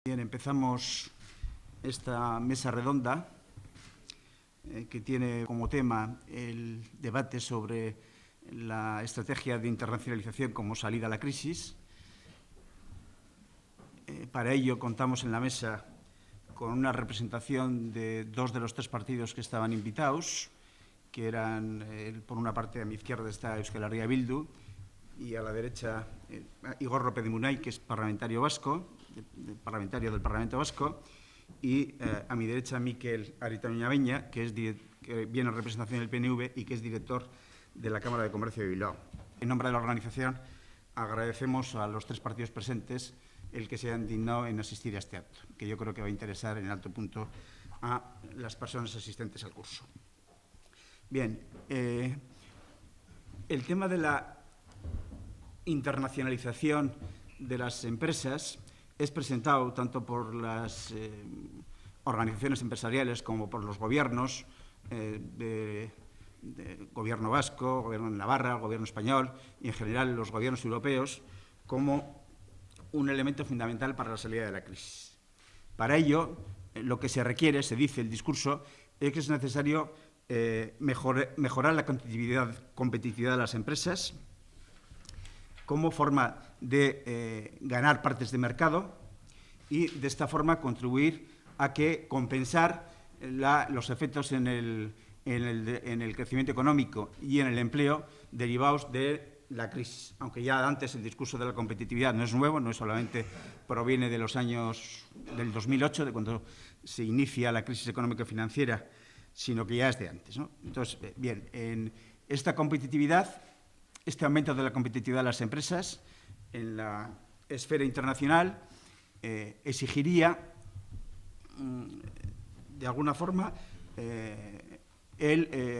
Bien, empezamos esta mesa redonda que tiene como tema el debate sobre la estrategia de internacionalización como salida a la crisis. Para ello contamos en la mesa con una representación de dos de los tres partidos que estaban invitados, que eran, por una parte, a mi izquierda está Euskal Herria Bildu y a la derecha Igor López de Munain, que es parlamentario vasco, parlamentario del Parlamento Vasco, y a mi derecha Mikel Aritaño Beña, que viene en representación del PNV y que es director de la Cámara de Comercio de Bilbao. En nombre de la organización agradecemos a los tres partidos presentes el que se hayan dignado en asistir a este acto, que yo creo que va a interesar en alto punto a las personas asistentes al curso. Bien, el tema de la internacionalización de las empresas es presentado tanto por las organizaciones empresariales como por los gobiernos, de gobierno vasco, gobierno de Navarra, gobierno español y en general los gobiernos europeos, como un elemento fundamental para la salida de la crisis. Para ello, lo que se requiere, se dice el discurso, es que es necesario mejorar la competitividad de las empresas como forma de ganar partes de mercado y de esta forma contribuir a que compensar los efectos en el crecimiento económico y en el empleo derivados de la crisis. Aunque ya antes el discurso de la competitividad no es nuevo, no solamente proviene de los años del 2008, de cuando se inicia la crisis económico-financiera, sino que ya es de antes, ¿no? Entonces, bien, en esta competitividad, este aumento de la competitividad de las empresas en la esfera internacional exigiría, de alguna forma,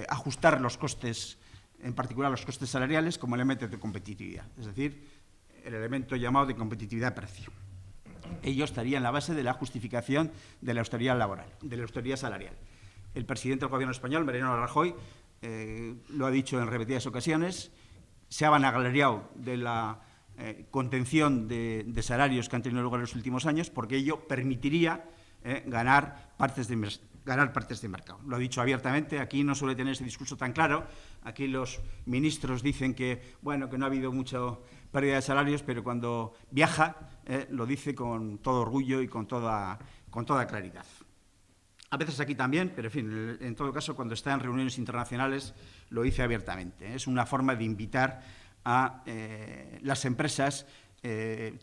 ajustar los costes, en particular los costes salariales, como elemento de competitividad, es decir, el elemento llamado de competitividad-precio. Ello estaría en la base de la justificación de la austeridad laboral, de la austeridad salarial. El presidente del Gobierno español, Mariano Rajoy, lo ha dicho en repetidas ocasiones, se ha vanagloriado de la contención de salarios que han tenido lugar en los últimos años, porque ello permitiría ganar partes de mercado. Lo ha dicho abiertamente, aquí no suele tener ese discurso tan claro, aquí los ministros dicen que, bueno, que no ha habido mucha pérdida de salarios, pero cuando viaja lo dice con todo orgullo y con toda claridad. A veces aquí también, pero en fin, en todo caso, cuando está en reuniones internacionales lo dice abiertamente. Es una forma de invitar a las empresas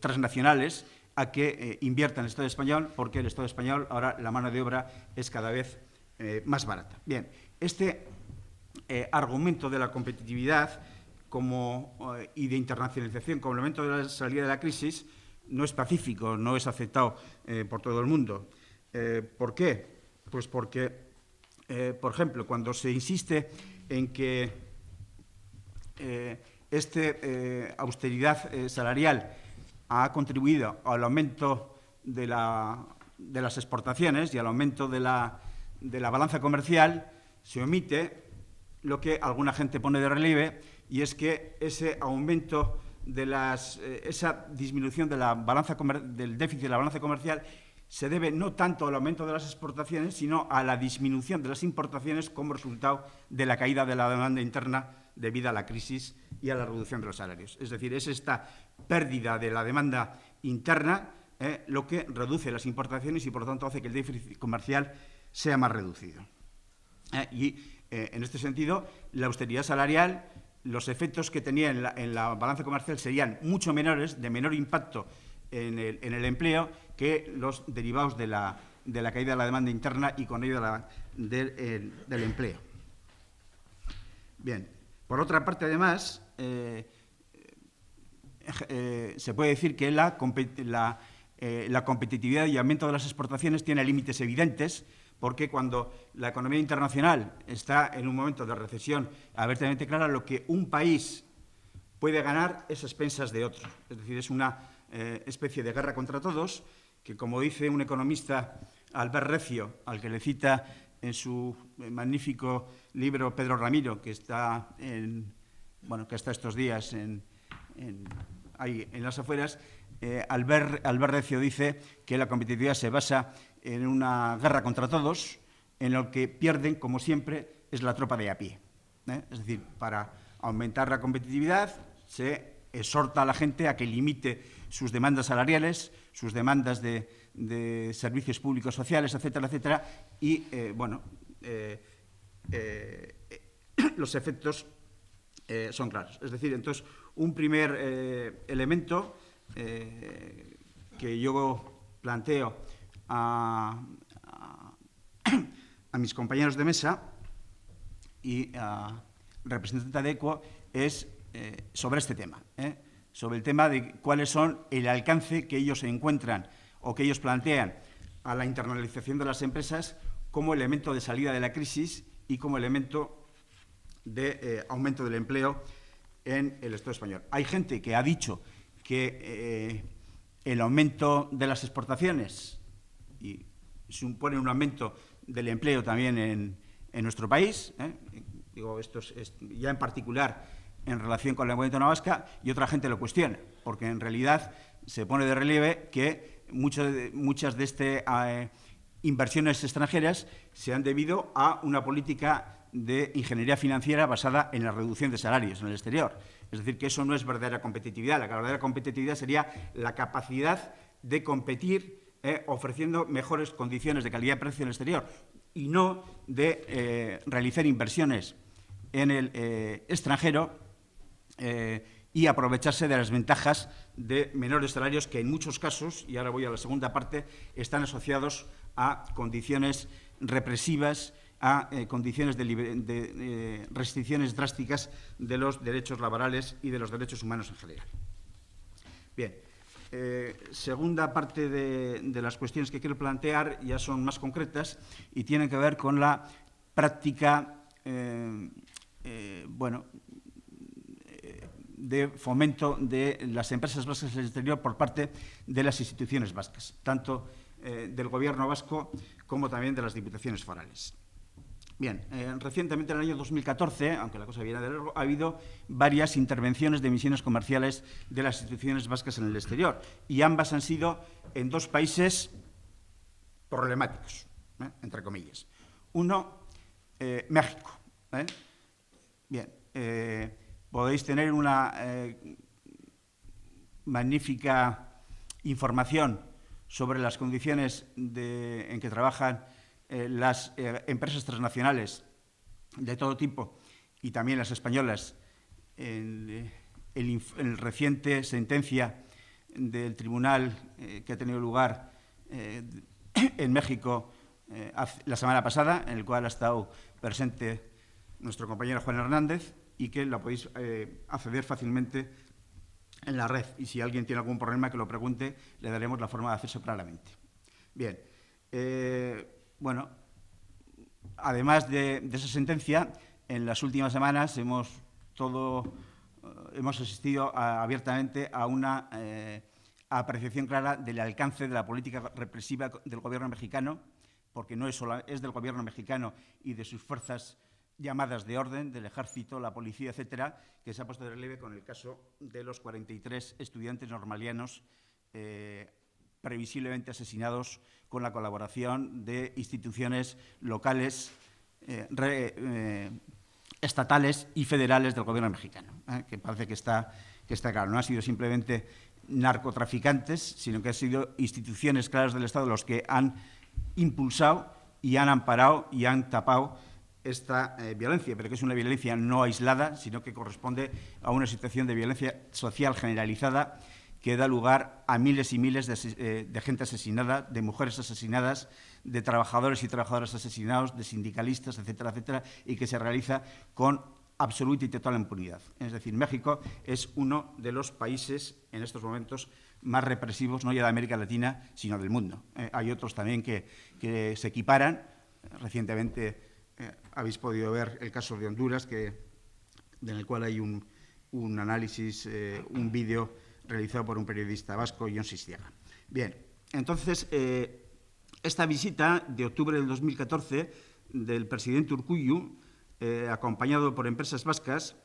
transnacionales a que inviertan en el Estado español, porque el Estado español ahora la mano de obra es cada vez más barata. Bien, este argumento de la competitividad y de internacionalización como elemento de la salida de la crisis no es pacífico, no es aceptado por todo el mundo. ¿Por qué? Pues porque, por ejemplo, cuando se insiste en que austeridad salarial ha contribuido al aumento de las exportaciones y al aumento de la balanza comercial, se omite lo que alguna gente pone de relieve, y es que ese aumento esa disminución de la del déficit de la balanza comercial se debe no tanto al aumento de las exportaciones, sino a la disminución de las importaciones como resultado de la caída de la demanda interna debido a la crisis y a la reducción de los salarios. Es decir, es esta pérdida de la demanda interna lo que reduce las importaciones y, por lo tanto, hace que el déficit comercial sea más reducido. En este sentido, la austeridad salarial, los efectos que tenía en la balanza comercial serían mucho menores, de menor impacto en el empleo, que los derivados de la caída de la demanda interna y con ello del empleo. Bien, por otra parte, además, se puede decir que la competitividad y aumento de las exportaciones tiene límites evidentes, porque cuando la economía internacional está en un momento de recesión abiertamente clara, lo que un país puede ganar es a expensas de otro. Es decir, es una especie de guerra contra todos, que, como dice un economista, Albert Recio, al que le cita en su magnífico libro Pedro Ramiro, que está estos días ahí en las afueras, Albert Recio dice que la competitividad se basa en una guerra contra todos, en lo que pierden, como siempre, es la tropa de a pie. Es decir, para aumentar la competitividad se exhorta a la gente a que limite sus demandas salariales, sus demandas de servicios públicos sociales, etcétera, etcétera, y, los efectos son claros. Es decir, entonces, un primer elemento que yo planteo a mis compañeros de mesa y a representante de ECUO es sobre este tema, sobre el tema de cuáles son el alcance que ellos encuentran o que ellos plantean a la internalización de las empresas como elemento de salida de la crisis y como elemento de aumento del empleo en el Estado español. Hay gente que ha dicho que el aumento de las exportaciones y supone un aumento del empleo también en nuestro país, digo, esto es ya en particular en relación con la Comunidad Vasca, y otra gente lo cuestiona, porque en realidad se pone de relieve que muchas de estas inversiones extranjeras se han debido a una política de ingeniería financiera basada en la reducción de salarios en el exterior. Es decir, que eso no es verdadera competitividad. La verdadera competitividad sería la capacidad de competir ofreciendo mejores condiciones de calidad de precio en el exterior y no de realizar inversiones en el extranjero y aprovecharse de las ventajas de menores salarios que en muchos casos, y ahora voy a la segunda parte, están asociados a condiciones represivas, a condiciones de restricciones drásticas de los derechos laborales y de los derechos humanos en general. Bien, segunda parte de las cuestiones que quiero plantear ya son más concretas y tienen que ver con la práctica de fomento de las empresas vascas en el exterior por parte de las instituciones vascas, tanto del Gobierno vasco como también de las diputaciones forales. Bien, recientemente en el año 2014, aunque la cosa viene de largo, ha habido varias intervenciones de misiones comerciales de las instituciones vascas en el exterior y ambas han sido en dos países problemáticos, entre comillas. Uno, México. Bien, podéis tener una magnífica información sobre las condiciones en que trabajan las empresas transnacionales de todo tipo y también las españolas en el reciente sentencia del tribunal que ha tenido lugar en México la semana pasada, en el cual ha estado presente nuestro compañero Juan Hernández y que la podéis acceder fácilmente en la red. Y si alguien tiene algún problema, que lo pregunte, le daremos la forma de acceso claramente. Bien. Bueno, además de esa sentencia, en las últimas semanas hemos asistido abiertamente a una apreciación clara del alcance de la política represiva del Gobierno mexicano, porque no es del Gobierno mexicano y de sus fuerzas llamadas de orden, del ejército, la policía, etcétera, que se ha puesto de relieve con el caso de los 43 estudiantes normalianos previsiblemente asesinados con la colaboración de instituciones locales, estatales y federales del Gobierno mexicano, que parece que está claro. No han sido simplemente narcotraficantes, sino que han sido instituciones claras del Estado los que han impulsado y han amparado y han tapado esta violencia, pero que es una violencia no aislada, sino que corresponde a una situación de violencia social generalizada que da lugar a miles y miles de gente asesinada, de mujeres asesinadas, de trabajadores y trabajadoras asesinados, de sindicalistas, etcétera, etcétera, y que se realiza con absoluta y total impunidad. Es decir, México es uno de los países en estos momentos más represivos, no ya de América Latina, sino del mundo. Hay otros también que se equiparan. Recientemente habéis podido ver el caso de Honduras, en el cual hay un análisis, un vídeo realizado por un periodista vasco, Jon Sistiaga. Bien, entonces, esta visita de octubre del 2014 del presidente Urkullu, acompañado por empresas vascas,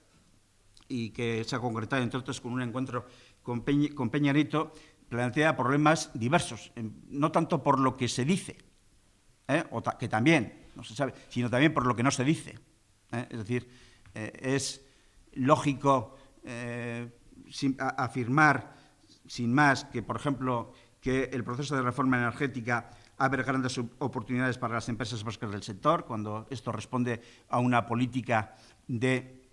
y que se ha concretado, entre otros, con un encuentro con Peña Nieto, plantea problemas diversos, no tanto por lo que se dice, que también no se sabe, sino también por lo que no se dice. Es decir, es lógico afirmar sin más que, por ejemplo, que el proceso de reforma energética abre grandes oportunidades para las empresas vascas del sector, cuando esto responde a una política de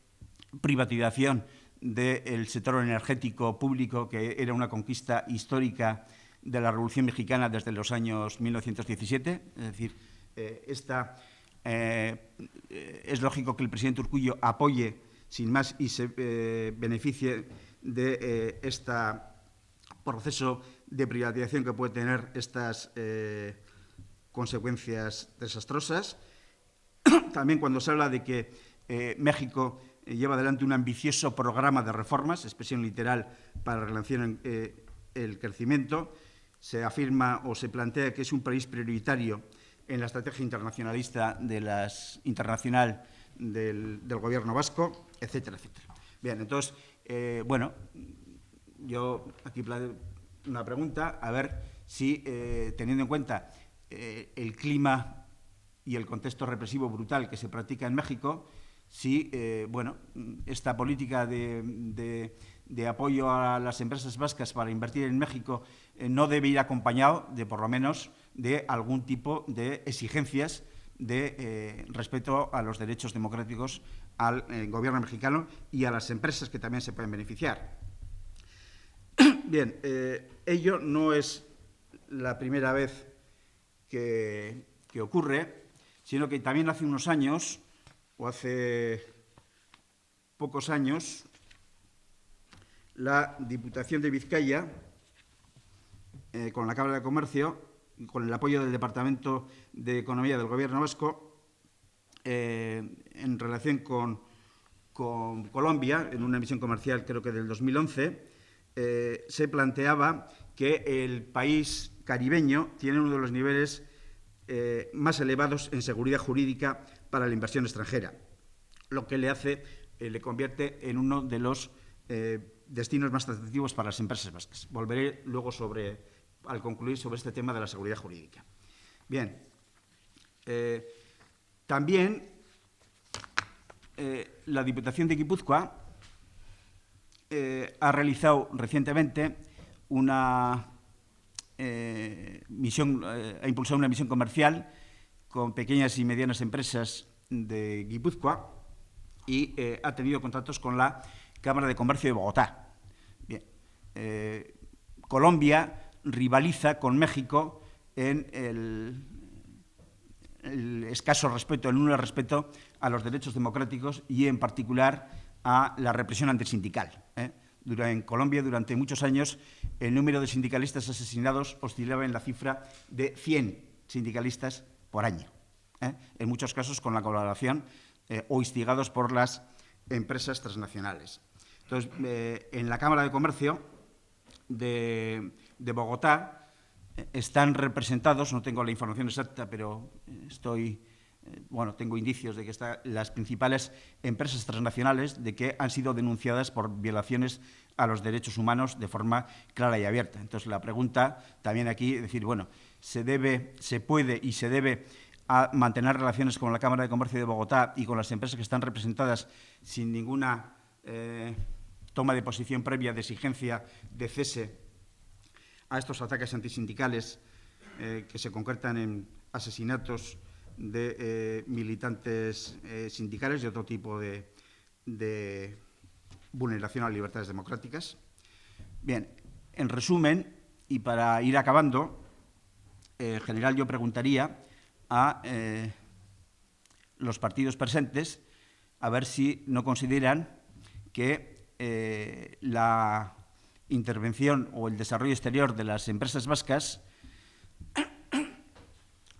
privatización del sector energético público que era una conquista histórica de la Revolución Mexicana desde los años 1917. Es decir, es lógico que el presidente Urkullu apoye sin más y se beneficie de este proceso de privatización que puede tener estas consecuencias desastrosas. También cuando se habla de que México lleva adelante un ambicioso programa de reformas, expresión literal, para relanzar el crecimiento, se afirma o se plantea que es un país prioritario en la estrategia internacionalista internacional del Gobierno vasco, etcétera, etcétera. Bien, entonces, bueno, yo aquí planteo una pregunta, a ver si, teniendo en cuenta el clima y el contexto represivo brutal que se practica en México, si, bueno, esta política de apoyo a las empresas vascas para invertir en México no debe ir acompañado de, por lo menos, de algún tipo de exigencias de respeto a los derechos democráticos al gobierno mexicano y a las empresas que también se pueden beneficiar. Bien, ello no es la primera vez que ocurre, sino que también hace unos años, o hace pocos años, la Diputación de Vizcaya, con la Cámara de Comercio, con el apoyo del Departamento de Economía del Gobierno vasco, en relación con Colombia, en una misión comercial creo que del 2011, se planteaba que el país caribeño tiene uno de los niveles más elevados en seguridad jurídica para la inversión extranjera, lo que le convierte en uno de los destinos más atractivos para las empresas vascas. Volveré luego al concluir sobre este tema de la seguridad jurídica. Bien, también la Diputación de Guipúzcoa ha realizado recientemente ha impulsado una misión comercial con pequeñas y medianas empresas de Guipúzcoa y ha tenido contactos con la Cámara de Comercio de Bogotá. Bien, Colombia rivaliza con México en el escaso respeto, el nulo respeto a los derechos democráticos y, en particular, a la represión antisindical. En Colombia, durante muchos años, el número de sindicalistas asesinados oscilaba en la cifra de 100 sindicalistas por año, en muchos casos con la colaboración o instigados por las empresas transnacionales. Entonces, en la Cámara de Comercio de Bogotá están representados, no tengo la información exacta, pero tengo indicios de que las principales empresas transnacionales de que han sido denunciadas por violaciones a los derechos humanos de forma clara y abierta. Entonces, la pregunta también aquí es decir, bueno, se puede y se debe a mantener relaciones con la Cámara de Comercio de Bogotá y con las empresas que están representadas sin ninguna toma de posición previa de exigencia de cese a estos ataques antisindicales que se concretan en asesinatos de militantes sindicales y otro tipo de vulneración a las libertades democráticas. Bien, en resumen, y para ir acabando, en general yo preguntaría a los partidos presentes a ver si no consideran que la intervención o el desarrollo exterior de las empresas vascas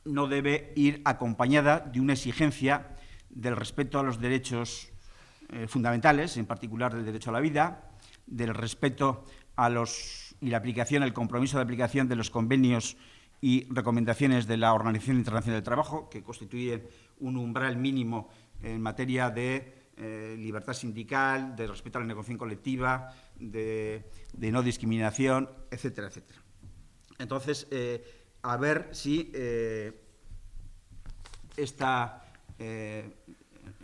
no debe ir acompañada de una exigencia del respeto a los derechos fundamentales, en particular del derecho a la vida, del respeto y la aplicación, el compromiso de aplicación de los convenios y recomendaciones de la Organización Internacional del Trabajo, que constituyen un umbral mínimo en materia de libertad sindical, de respeto a la negociación colectiva, de no discriminación, etcétera, etcétera. Entonces, a ver si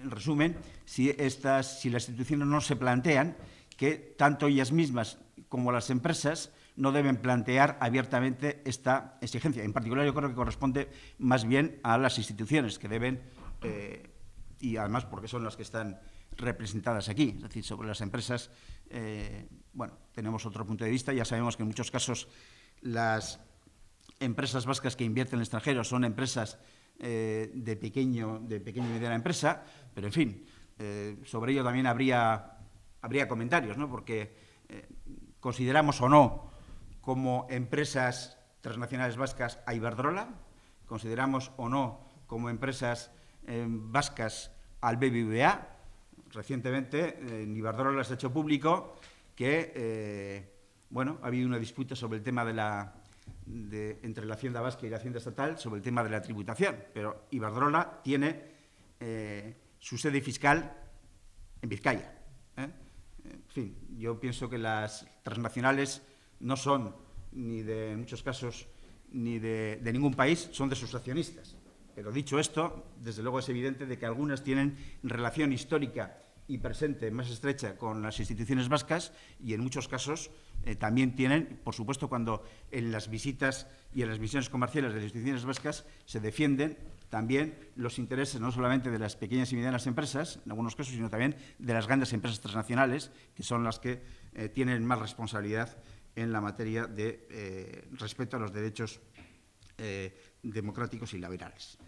en resumen, si las instituciones no se plantean que tanto ellas mismas como las empresas no deben plantear abiertamente esta exigencia. En particular, yo creo que corresponde más bien a las instituciones que deben, y además porque son las que están representadas aquí, es decir, sobre las empresas, bueno, tenemos otro punto de vista. Ya sabemos que en muchos casos las empresas vascas que invierten en el extranjero son empresas de pequeña y mediana empresa, pero en fin, sobre ello también habría comentarios, ¿no? Porque consideramos o no como empresas transnacionales vascas a Iberdrola, consideramos o no como empresas vascas al BBVA. Recientemente en Iberdrola se ha hecho público que bueno, ha habido una disputa sobre el tema entre la Hacienda vasca y la Hacienda estatal sobre el tema de la tributación, pero Iberdrola tiene su sede fiscal en Vizcaya. En fin, yo pienso que las transnacionales no son en muchos casos, ni de ningún país, son de sus accionistas. Pero dicho esto, desde luego es evidente de que algunas tienen relación histórica y presente más estrecha con las instituciones vascas y en muchos casos también tienen, por supuesto, cuando en las visitas y en las misiones comerciales de las instituciones vascas se defienden también los intereses no solamente de las pequeñas y medianas empresas, en algunos casos, sino también de las grandes empresas transnacionales, que son las que tienen más responsabilidad en la materia de respeto a los derechos democráticos y laborales.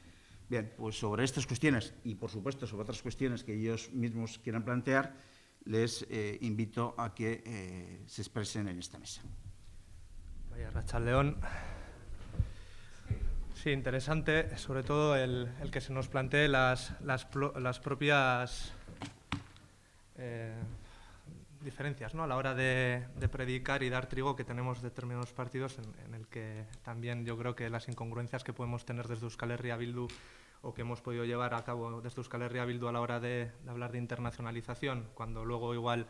Bien, pues sobre estas cuestiones y, por supuesto, sobre otras cuestiones que ellos mismos quieran plantear, les invito a que se expresen en esta mesa. Vaya, Arratsaldeon. Sí, interesante, sobre todo el que se nos plantee las propias diferencias, ¿no?, a la hora de predicar y dar trigo que tenemos determinados partidos en el que también yo creo que las incongruencias que podemos tener desde Euskal Herria Bildu o que hemos podido llevar a cabo desde Euskal Herria Bildu a la hora de hablar de internacionalización, cuando luego igual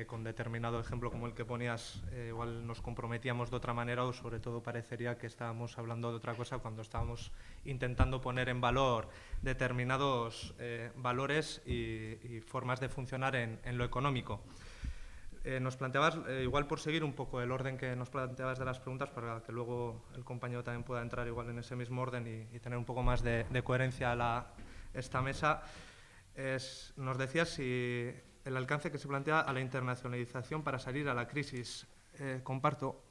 con determinado ejemplo como el que ponías, igual nos comprometíamos de otra manera o sobre todo parecería que estábamos hablando de otra cosa cuando estábamos intentando poner en valor determinados valores y formas de funcionar en lo económico. Nos planteabas, igual por seguir un poco el orden que nos planteabas de las preguntas para que luego el compañero también pueda entrar igual en ese mismo orden y tener un poco más de coherencia a esta mesa, nos decías si el alcance que se plantea a la internacionalización para salir a la crisis. Comparto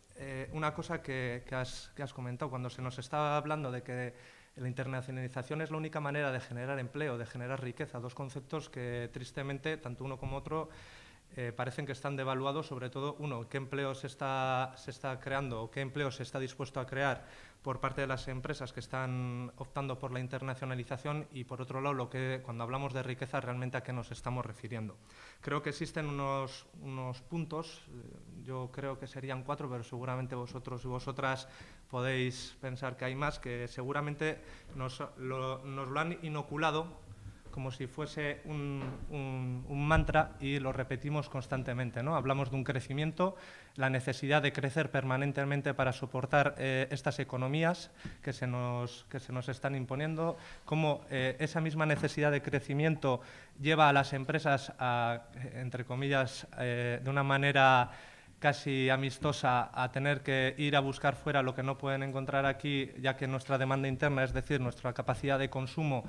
una cosa que has comentado, cuando se nos está hablando de que la internacionalización es la única manera de generar empleo, de generar riqueza, dos conceptos que tristemente, tanto uno como otro, parecen que están devaluados, sobre todo, uno, qué empleo se está creando o qué empleo se está dispuesto a crear por parte de las empresas que están optando por la internacionalización y, por otro lado, cuando hablamos de riqueza, realmente a qué nos estamos refiriendo. Creo que existen unos puntos, yo creo que serían 4, pero seguramente vosotros y vosotras podéis pensar que hay más, que seguramente nos lo han inoculado como si fuese un mantra y lo repetimos constantemente, ¿no? Hablamos de un crecimiento, la necesidad de crecer permanentemente para soportar estas economías que se nos están imponiendo, cómo esa misma necesidad de crecimiento lleva a las empresas a, entre comillas, de una manera casi amistosa, a tener que ir a buscar fuera lo que no pueden encontrar aquí, ya que nuestra demanda interna, es decir, nuestra capacidad de consumo,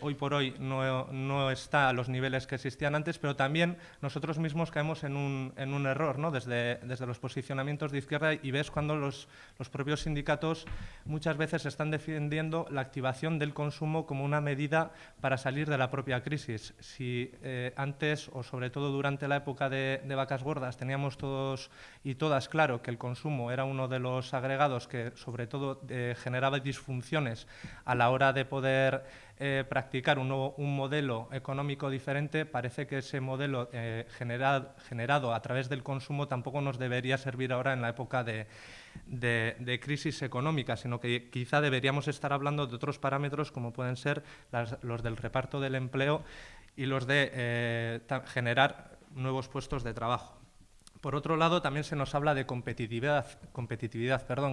hoy por hoy no está a los niveles que existían antes, pero también nosotros mismos caemos en un error, ¿no?, desde los posicionamientos de izquierda, y ves cuando los propios sindicatos muchas veces están defendiendo la activación del consumo como una medida para salir de la propia crisis. Si antes, o sobre todo durante la época de vacas gordas, teníamos todos y todas claro que el consumo era uno de los agregados que sobre todo generaba disfunciones a la hora de poder practicar un modelo económico diferente, parece que ese modelo generado a través del consumo tampoco nos debería servir ahora en la época de crisis económica, sino que quizá deberíamos estar hablando de otros parámetros como pueden ser los del reparto del empleo y los de generar nuevos puestos de trabajo. Por otro lado, también se nos habla de competitividad.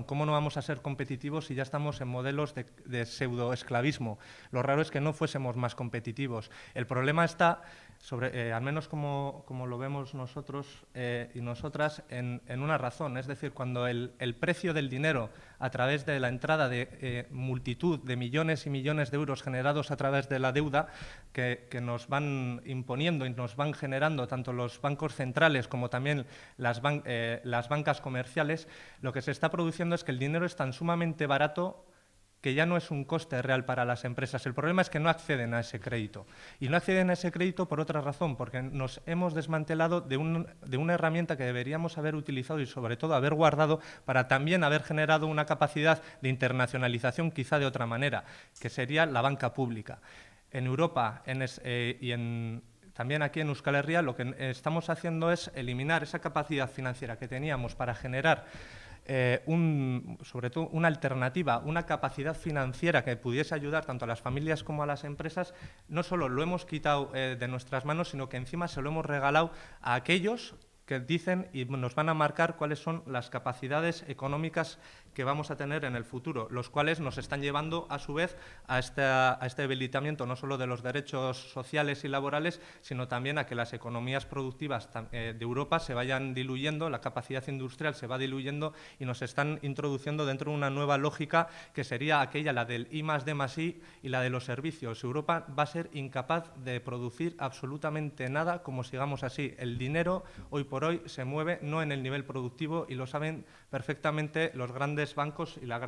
¿Cómo no vamos a ser competitivos si ya estamos en modelos de pseudoesclavismo? Lo raro es que no fuésemos más competitivos. El problema está, al menos como lo vemos nosotros y nosotras, en una razón. Es decir, cuando el precio del dinero a través de la entrada de multitud de millones y millones de euros generados a través de la deuda que nos van imponiendo y nos van generando tanto los bancos centrales como también las bancas comerciales, lo que se está produciendo es que el dinero es tan sumamente barato que ya no es un coste real para las empresas. El problema es que no acceden a ese crédito. Y no acceden a ese crédito por otra razón, porque nos hemos desmantelado de una herramienta que deberíamos haber utilizado y, sobre todo, haber guardado para también haber generado una capacidad de internacionalización quizá de otra manera, que sería la banca pública. En Europa también aquí en Euskal Herria lo que estamos haciendo es eliminar esa capacidad financiera que teníamos para generar sobre todo una alternativa, una capacidad financiera que pudiese ayudar tanto a las familias como a las empresas. No solo lo hemos quitado de nuestras manos, sino que encima se lo hemos regalado a aquellos que dicen y nos van a marcar cuáles son las capacidades económicas que vamos a tener en el futuro, los cuales nos están llevando, a su vez, a este debilitamiento no solo de los derechos sociales y laborales, sino también a que las economías productivas de Europa se vayan diluyendo, la capacidad industrial se va diluyendo y nos están introduciendo dentro de una nueva lógica que sería aquella, la del I+D+I y la de los servicios. Europa va a ser incapaz de producir absolutamente nada como sigamos así. El dinero, hoy por hoy, se mueve no en el nivel productivo y lo saben perfectamente los grandes bancos y la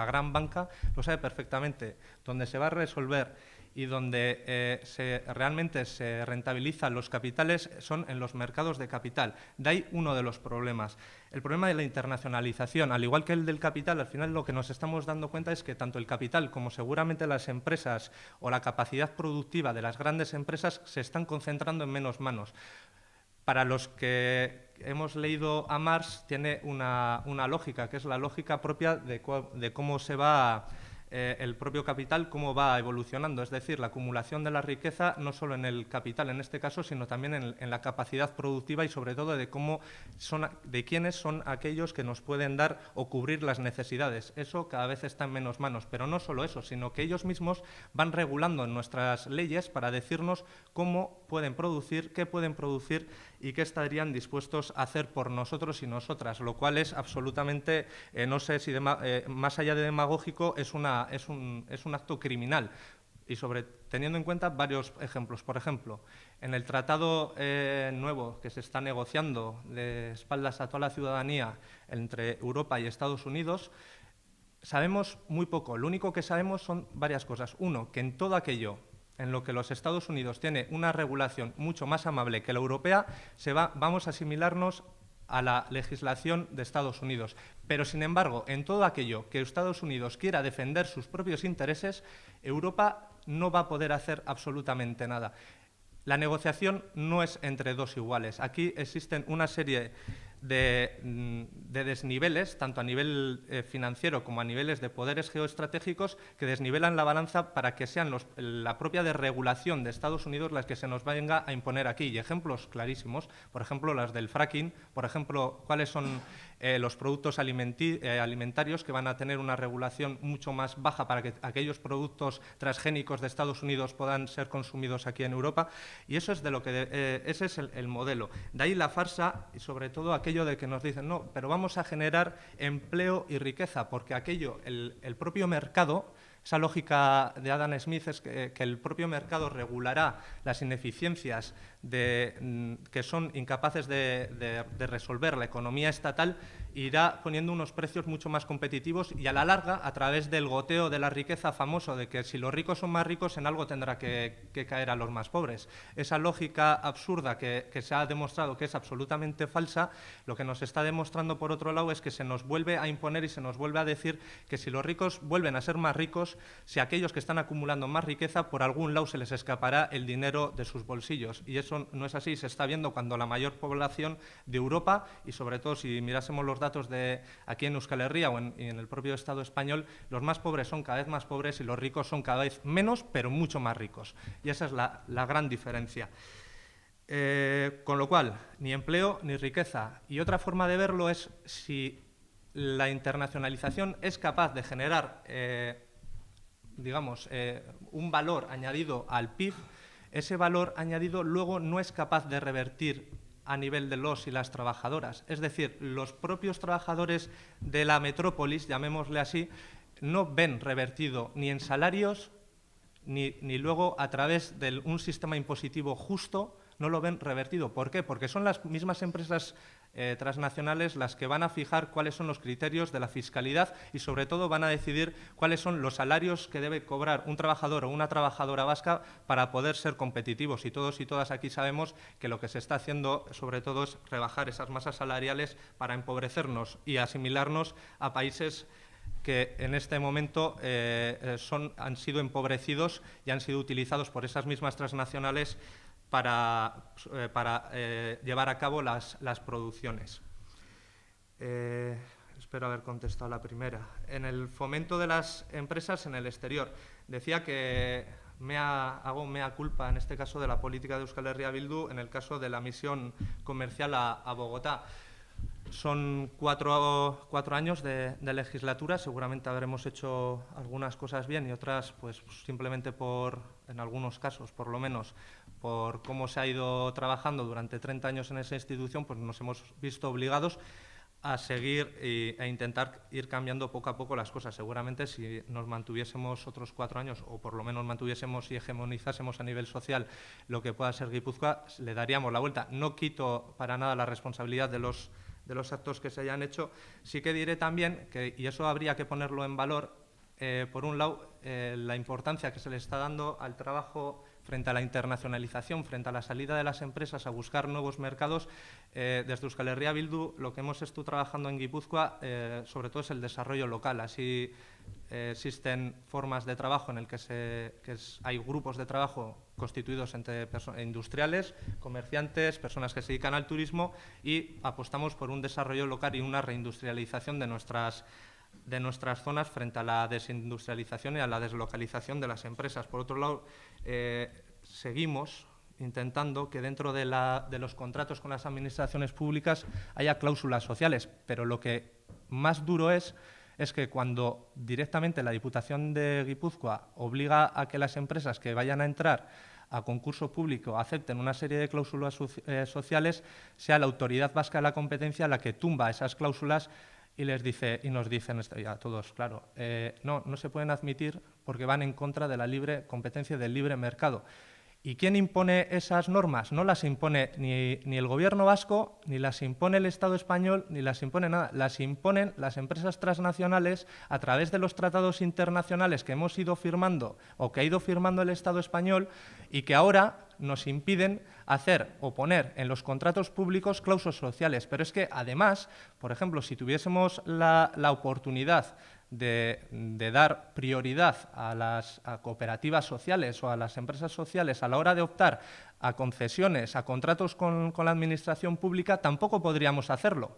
gran banca lo sabe perfectamente. Donde se va a resolver y donde realmente se rentabilizan los capitales son en los mercados de capital. De ahí uno de los problemas. El problema de la internacionalización, al igual que el del capital, al final lo que nos estamos dando cuenta es que tanto el capital como seguramente las empresas o la capacidad productiva de las grandes empresas se están concentrando en menos manos. Para los que hemos leído a Marx, tiene una lógica, que es la lógica propia de cómo se va el propio capital, cómo va evolucionando. Es decir, la acumulación de la riqueza, no solo en el capital en este caso, sino también en la capacidad productiva y, sobre todo, de quiénes son aquellos que nos pueden dar o cubrir las necesidades. Eso cada vez está en menos manos. Pero no solo eso, sino que ellos mismos van regulando en nuestras leyes para decirnos cómo pueden producir, qué pueden producir y qué estarían dispuestos a hacer por nosotros y nosotras, lo cual es absolutamente, no sé si más allá de demagógico, es un acto criminal. Y teniendo en cuenta varios ejemplos. Por ejemplo, en el tratado nuevo que se está negociando de espaldas a toda la ciudadanía entre Europa y Estados Unidos, sabemos muy poco. Lo único que sabemos son varias cosas. Uno, que en todo aquello en lo que los Estados Unidos tiene una regulación mucho más amable que la europea, vamos a asimilarnos a la legislación de Estados Unidos. Pero, sin embargo, en todo aquello que Estados Unidos quiera defender sus propios intereses, Europa no va a poder hacer absolutamente nada. La negociación no es entre dos iguales. Aquí existen una serie de desniveles, tanto a nivel financiero como a niveles de poderes geoestratégicos, que desnivelan la balanza para que sean la propia desregulación de Estados Unidos las que se nos venga a imponer aquí. Y ejemplos clarísimos, por ejemplo, las del fracking, por ejemplo, cuáles son los productos alimentarios que van a tener una regulación mucho más baja para que aquellos productos transgénicos de Estados Unidos puedan ser consumidos aquí en Europa. Y eso es ese es el modelo. De ahí la farsa y, sobre todo, aquello de que nos dicen, no, pero vamos a generar empleo y riqueza, porque el propio mercado, esa lógica de Adam Smith es que el propio mercado regulará las ineficiencias que son incapaces de resolver la economía estatal, irá poniendo unos precios mucho más competitivos y, a la larga, a través del goteo de la riqueza famoso de que si los ricos son más ricos, en algo tendrá que caer a los más pobres. Esa lógica absurda que se ha demostrado que es absolutamente falsa, lo que nos está demostrando, por otro lado, es que se nos vuelve a imponer y se nos vuelve a decir que si los ricos vuelven a ser más ricos, si aquellos que están acumulando más riqueza, por algún lado se les escapará el dinero de sus bolsillos. Y eso no es así. Se está viendo cuando la mayor población de Europa, y sobre todo si mirásemos los datos de aquí en Euskal Herria y en el propio Estado español, los más pobres son cada vez más pobres y los ricos son cada vez menos, pero mucho más ricos. Y esa es la gran diferencia. Con lo cual, ni empleo ni riqueza. Y otra forma de verlo es si la internacionalización es capaz de generar, un valor añadido al PIB, ese valor añadido luego no es capaz de revertir a nivel de los y las trabajadoras. Es decir, los propios trabajadores de la metrópolis, llamémosle así, no ven revertido ni en salarios ni luego a través de un sistema impositivo justo, no lo ven revertido. ¿Por qué? Porque son las mismas empresas transnacionales las que van a fijar cuáles son los criterios de la fiscalidad y, sobre todo, van a decidir cuáles son los salarios que debe cobrar un trabajador o una trabajadora vasca para poder ser competitivos. Y todos y todas aquí sabemos que lo que se está haciendo, sobre todo, es rebajar esas masas salariales para empobrecernos y asimilarnos a países que en este momento han sido empobrecidos y han sido utilizados por esas mismas transnacionales para llevar a cabo las producciones. Espero haber contestado la primera. En el fomento de las empresas en el exterior, decía que hago mea culpa, en este caso, de la política de Euskal Herria Bildu, en el caso de la misión comercial a Bogotá. Son cuatro años de legislatura, seguramente habremos hecho algunas cosas bien y otras, pues simplemente en algunos casos, por lo menos, por cómo se ha ido trabajando durante 30 años en esa institución, pues nos hemos visto obligados a seguir e intentar ir cambiando poco a poco las cosas. Seguramente si nos mantuviésemos otros 4 años, o por lo menos mantuviésemos y hegemonizásemos a nivel social lo que pueda ser Guipúzcoa, le daríamos la vuelta. No quito para nada la responsabilidad de los actos que se hayan hecho. Sí que diré también, y eso habría que ponerlo en valor, por un lado, la importancia que se le está dando al trabajo frente a la internacionalización, frente a la salida de las empresas a buscar nuevos mercados. Desde Euskal Herria Bildu, lo que hemos estado trabajando en Guipúzcoa, sobre todo, es el desarrollo local. Así existen formas de trabajo en el que hay grupos de trabajo constituidos entre industriales, comerciantes, personas que se dedican al turismo, y apostamos por un desarrollo local y una reindustrialización de nuestras zonas frente a la desindustrialización y a la deslocalización de las empresas. Por otro lado, seguimos intentando que dentro de los contratos con las administraciones públicas haya cláusulas sociales, pero lo que más duro es que cuando directamente la Diputación de Guipúzcoa obliga a que las empresas que vayan a entrar a concurso público acepten una serie de cláusulas sociales, sea la Autoridad Vasca de la Competencia la que tumba esas cláusulas y nos dicen a todos, claro, no se pueden admitir porque van en contra de la libre competencia y del libre mercado. ¿Y quién impone esas normas? No las impone ni el Gobierno vasco, ni las impone el Estado español, ni las impone nada. Las imponen las empresas transnacionales a través de los tratados internacionales que hemos ido firmando o que ha ido firmando el Estado español y que ahora nos impiden hacer o poner en los contratos públicos cláusulas sociales. Pero es que, además, por ejemplo, si tuviésemos la oportunidad de dar prioridad a cooperativas sociales o a las empresas sociales a la hora de optar a concesiones, a contratos con la administración pública, tampoco podríamos hacerlo.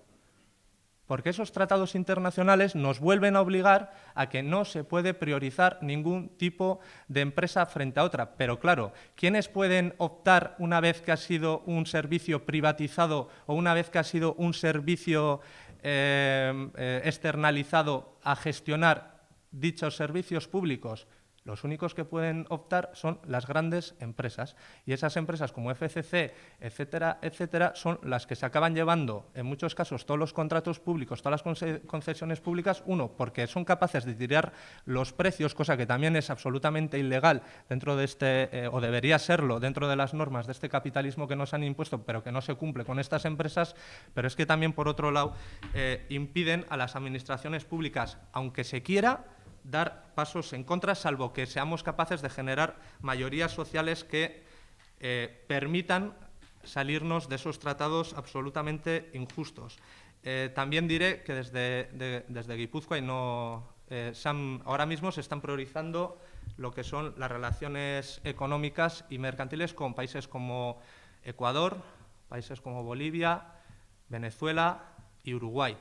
Porque esos tratados internacionales nos vuelven a obligar a que no se puede priorizar ningún tipo de empresa frente a otra. Pero claro, ¿quiénes pueden optar una vez que ha sido un servicio privatizado o una vez que ha sido un servicio externalizado a gestionar dichos servicios públicos? Los únicos que pueden optar son las grandes empresas. Y esas empresas como FCC, etcétera, etcétera, son las que se acaban llevando, en muchos casos, todos los contratos públicos, todas las concesiones públicas. Uno, porque son capaces de tirar los precios, cosa que también es absolutamente ilegal dentro de o debería serlo, dentro de las normas de este capitalismo que nos han impuesto, pero que no se cumple con estas empresas. Pero es que también, por otro lado, impiden a las administraciones públicas, aunque se quiera, dar pasos en contra, salvo que seamos capaces de generar mayorías sociales que permitan salirnos de esos tratados absolutamente injustos. También diré que desde Guipúzcoa ahora mismo se están priorizando lo que son las relaciones económicas y mercantiles con países como Ecuador, países como Bolivia, Venezuela y Uruguay.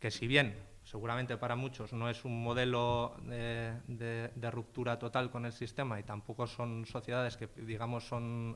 que si bien seguramente para muchos no es un modelo de ruptura total con el sistema y tampoco son sociedades que, digamos, son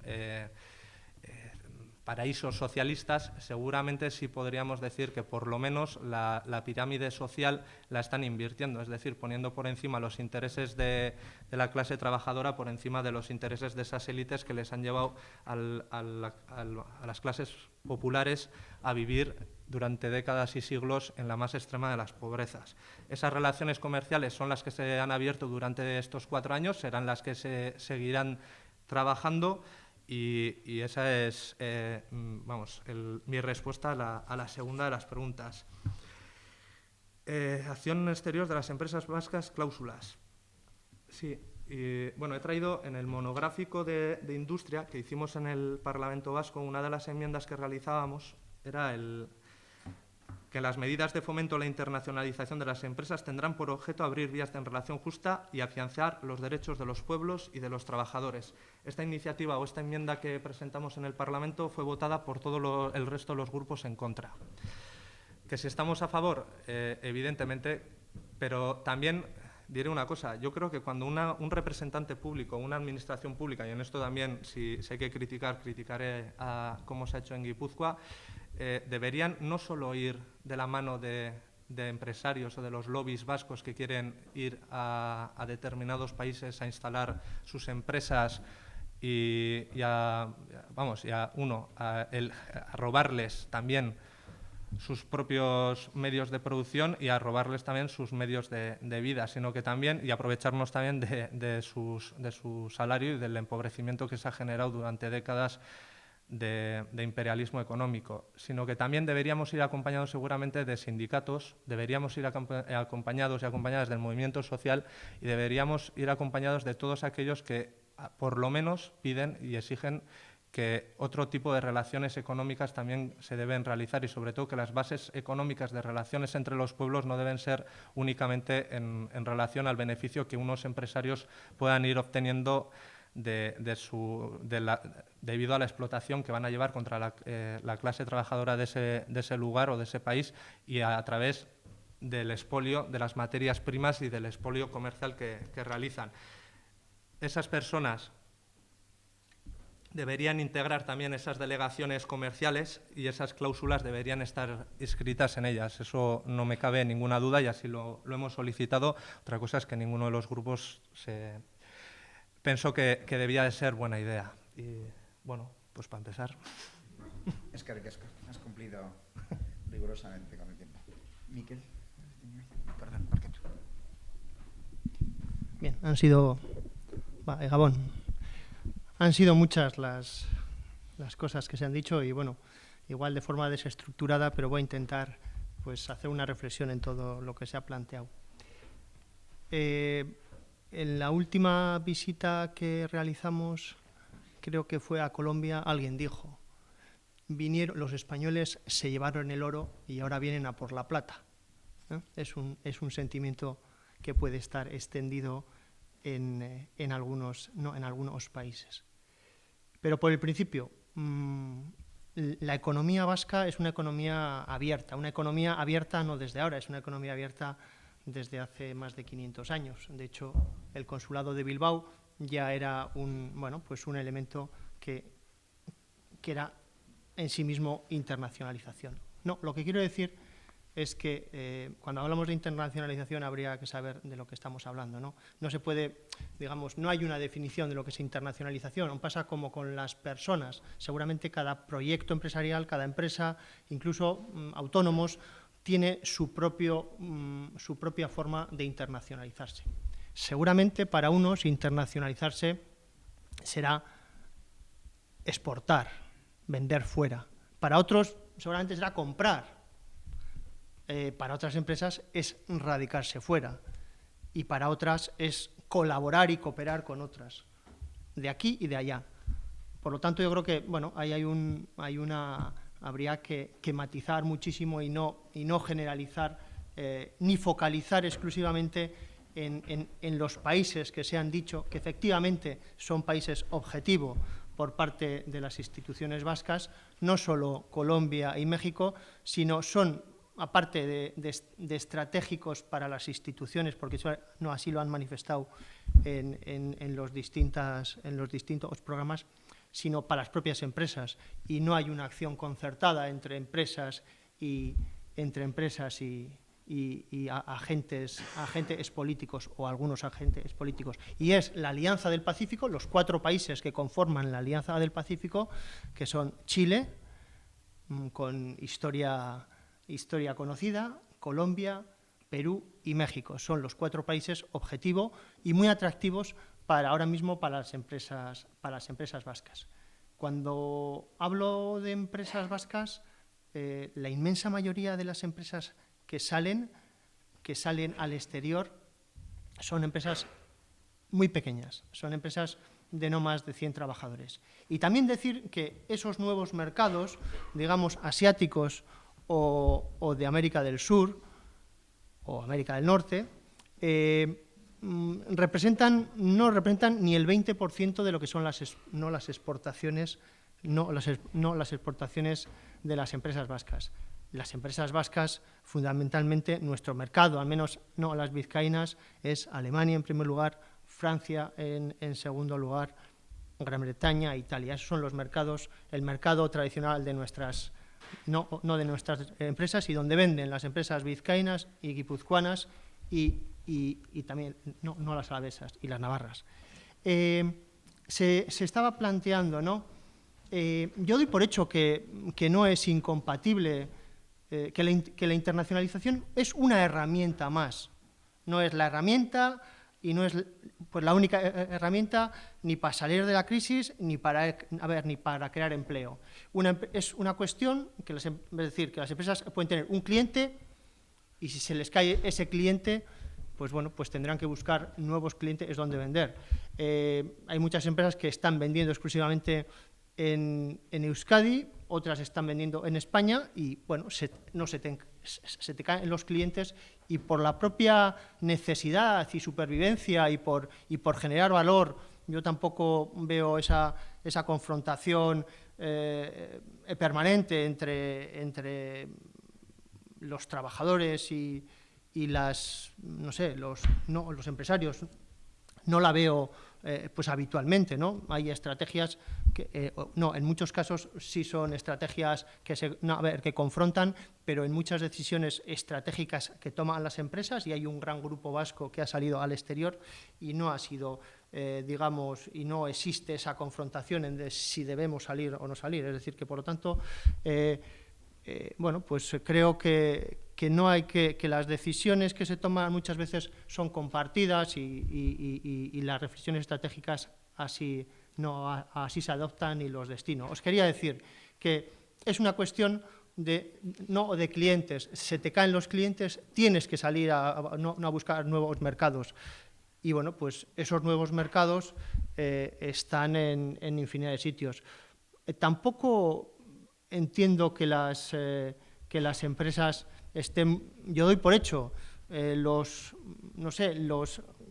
paraísos socialistas, seguramente sí podríamos decir que por lo menos la pirámide social la están invirtiendo, es decir, poniendo por encima los intereses de la clase trabajadora por encima de los intereses de esas élites que les han llevado a las clases populares a vivir durante décadas y siglos en la más extrema de las pobrezas. Esas relaciones comerciales son las que se han abierto durante estos 4 años, serán las que se seguirán trabajando. Y esa es, mi respuesta a la segunda de las preguntas. Acción exterior de las empresas vascas, cláusulas. Sí, he traído en el monográfico de industria que hicimos en el Parlamento Vasco, una de las enmiendas que realizábamos era que las medidas de fomento a la internacionalización de las empresas tendrán por objeto abrir vías de relación justa y afianzar los derechos de los pueblos y de los trabajadores. Esta iniciativa o esta enmienda que presentamos en el Parlamento fue votada por todo el resto de los grupos en contra. Que si estamos a favor, evidentemente, pero también diré una cosa. Yo creo que cuando un representante público, una administración pública, y en esto también, si hay que criticar, criticaré a cómo se ha hecho en Guipúzcoa, deberían no solo ir de la mano de empresarios o de los lobbies vascos que quieren ir a determinados países a instalar sus empresas y a robarles también sus propios medios de producción y a robarles también sus medios de vida, sino que también, y aprovecharnos también de su salario y del empobrecimiento que se ha generado durante décadas de imperialismo económico, sino que también deberíamos ir acompañados seguramente de sindicatos, deberíamos ir acompañados y acompañadas del movimiento social y deberíamos ir acompañados de todos aquellos que por lo menos piden y exigen que otro tipo de relaciones económicas también se deben realizar y sobre todo que las bases económicas de relaciones entre los pueblos no deben ser únicamente en relación al beneficio que unos empresarios puedan ir obteniendo debido a la explotación que van a llevar contra la clase trabajadora de ese lugar o de ese país y a través del expolio de las materias primas y del expolio comercial que realizan. Esas personas deberían integrar también esas delegaciones comerciales y esas cláusulas deberían estar inscritas en ellas. Eso no me cabe ninguna duda y así lo hemos solicitado. Otra cosa es que ninguno de los grupos pensó que debía de ser buena idea. Y bueno, pues para empezar. Es que has cumplido rigurosamente con el tiempo. Miquel. Perdón, ¿por qué tú? Bien, Gabón. Han sido muchas las cosas que se han dicho y bueno, igual de forma desestructurada, pero voy a intentar pues hacer una reflexión en todo lo que se ha planteado. En la última visita que realizamos, creo que fue a Colombia, alguien dijo, los españoles se llevaron el oro y ahora vienen a por la plata. Es un sentimiento que puede estar extendido en algunos países. Pero por el principio, la economía vasca es una economía abierta no desde ahora, es una economía abierta desde hace más de 500 años. De hecho, el consulado de Bilbao ya era un elemento que era en sí mismo internacionalización. No, lo que quiero decir es que cuando hablamos de internacionalización habría que saber de lo que estamos hablando, ¿no? No se puede, no hay una definición de lo que es internacionalización. Pasa como con las personas. Seguramente cada proyecto empresarial, cada empresa, incluso autónomos, tiene su propia forma de internacionalizarse. Seguramente para unos internacionalizarse será exportar, vender fuera. Para otros seguramente será comprar. Para otras empresas es radicarse fuera. Y para otras es colaborar y cooperar con otras, de aquí y de allá. Por lo tanto, yo creo que habría que matizar muchísimo y no generalizar ni focalizar exclusivamente en los países que se han dicho que efectivamente son países objetivo por parte de las instituciones vascas, no solo Colombia y México, sino son aparte de estratégicos para las instituciones, porque eso no así lo han manifestado en los distintos programas, sino para las propias empresas, y no hay una acción concertada entre empresas y agentes políticos o algunos agentes políticos. Y es la Alianza del Pacífico, los 4 países que conforman la Alianza del Pacífico, que son Chile, con historia conocida, Colombia, Perú y México. Son los 4 países objetivo y muy atractivos ahora mismo para las empresas vascas. Cuando hablo de empresas vascas, la inmensa mayoría de las empresas que salen al exterior son empresas muy pequeñas, son empresas de no más de 100 trabajadores. Y también decir que esos nuevos mercados, digamos, asiáticos o de América del Sur o América del Norte, no representan ni el 20% de lo que son las exportaciones de las empresas vascas. Las empresas vascas, fundamentalmente, nuestro mercado, al menos no las vizcaínas, es Alemania en primer lugar, Francia en segundo lugar, Gran Bretaña, Italia. Esos son los mercados, el mercado tradicional de nuestras, no de nuestras empresas, y donde venden las empresas vizcaínas y guipuzcoanas y también, no las alavesas y las navarras. Se estaba planteando, ¿no? Yo doy por hecho que no es incompatible, que la internacionalización es una herramienta más. No es la herramienta y no es pues la única herramienta ni para salir de la crisis ni para crear empleo. Es una cuestión es decir, que las empresas pueden tener un cliente y si se les cae ese cliente, pues bueno, pues tendrán que buscar nuevos clientes donde vender. Hay muchas empresas que están vendiendo exclusivamente en Euskadi, otras están vendiendo en España y, bueno, se te caen los clientes y por la propia necesidad y supervivencia y por generar valor, yo tampoco veo esa confrontación permanente entre los trabajadores y los empresarios. No la veo pues habitualmente, ¿no? Hay estrategias que, en muchos casos sí son estrategias que confrontan, pero en muchas decisiones estratégicas que toman las empresas, y hay un gran grupo vasco que ha salido al exterior y no ha sido, y no existe esa confrontación de si debemos salir o no salir. Es decir, que por lo tanto, pues creo que no hay que las decisiones que se toman muchas veces son compartidas y las reflexiones estratégicas así se adoptan y los destinos. Os quería decir que es una cuestión de clientes. Se te caen los clientes, tienes que salir a buscar nuevos mercados. Y bueno, pues esos nuevos mercados están en infinidad de sitios. Tampoco entiendo que las empresas yo doy por hecho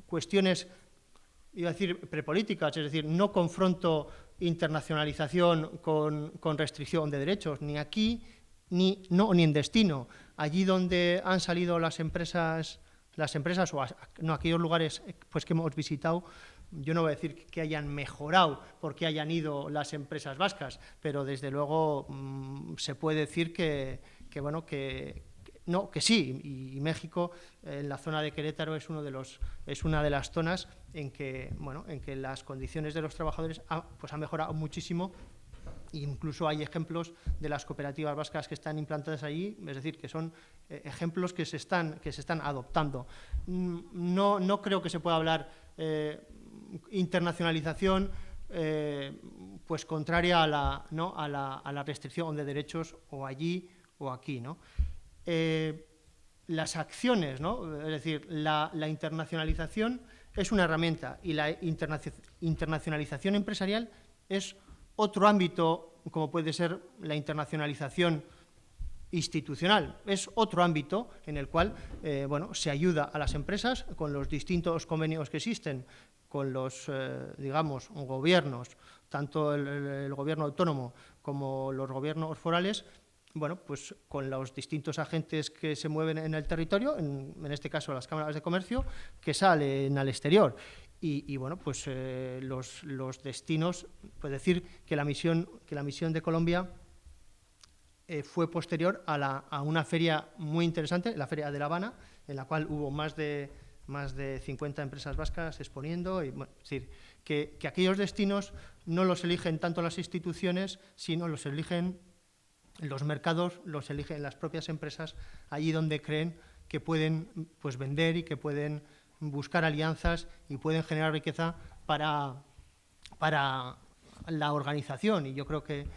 cuestiones, iba a decir, prepolíticas, es decir, no confronto internacionalización con restricción de derechos, ni aquí, ni en destino. Allí donde han salido las empresas aquellos lugares pues que hemos visitado, yo no voy a decir que hayan mejorado porque hayan ido las empresas vascas, pero desde luego se puede decir que sí, y México, en la zona de Querétaro, es una de las zonas en que las condiciones de los trabajadores han mejorado muchísimo. Incluso hay ejemplos de las cooperativas vascas que están implantadas allí, es decir, que son ejemplos que se están adoptando. No creo que se pueda hablar internacionalización pues contraria a la restricción de derechos o allí o aquí, ¿no? Las acciones, ¿no? Es decir, la internacionalización es una herramienta y la internacionalización empresarial es otro ámbito, como puede ser la internacionalización institucional. Es otro ámbito en el cual se ayuda a las empresas con los distintos convenios que existen con los gobiernos, tanto el gobierno autónomo como los gobiernos forales, bueno, pues con los distintos agentes que se mueven en el territorio, en este caso las cámaras de comercio, que salen al exterior. Y bueno, pues los destinos, pues decir que la misión de Colombia fue posterior a una feria muy interesante, la Feria de La Habana, en la cual hubo más de 50 empresas vascas exponiendo. Y, bueno, es decir, que aquellos destinos no los eligen tanto las instituciones, sino los eligen los mercados, los eligen las propias empresas, allí donde creen que pueden, pues, vender y que pueden buscar alianzas y pueden generar riqueza para la organización. Y yo creo que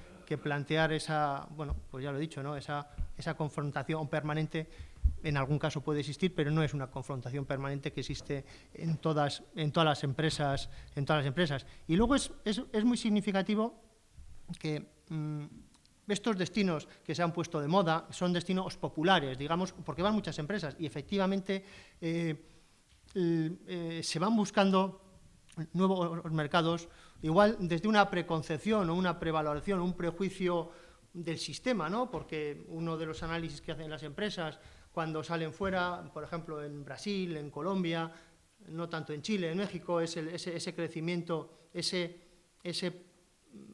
plantear esa, bueno, pues ya lo he dicho, ¿no?, esa confrontación permanente en algún caso puede existir, pero no es una confrontación permanente que existe en todas las empresas. Y luego es muy significativo que estos destinos que se han puesto de moda son destinos populares, digamos, porque van muchas empresas y efectivamente se van buscando nuevos mercados, igual desde una preconcepción o una prevaloración, un prejuicio del sistema, ¿no? Porque uno de los análisis que hacen las empresas cuando salen fuera, por ejemplo en Brasil, en Colombia, no tanto en Chile, en México, es ese crecimiento, ese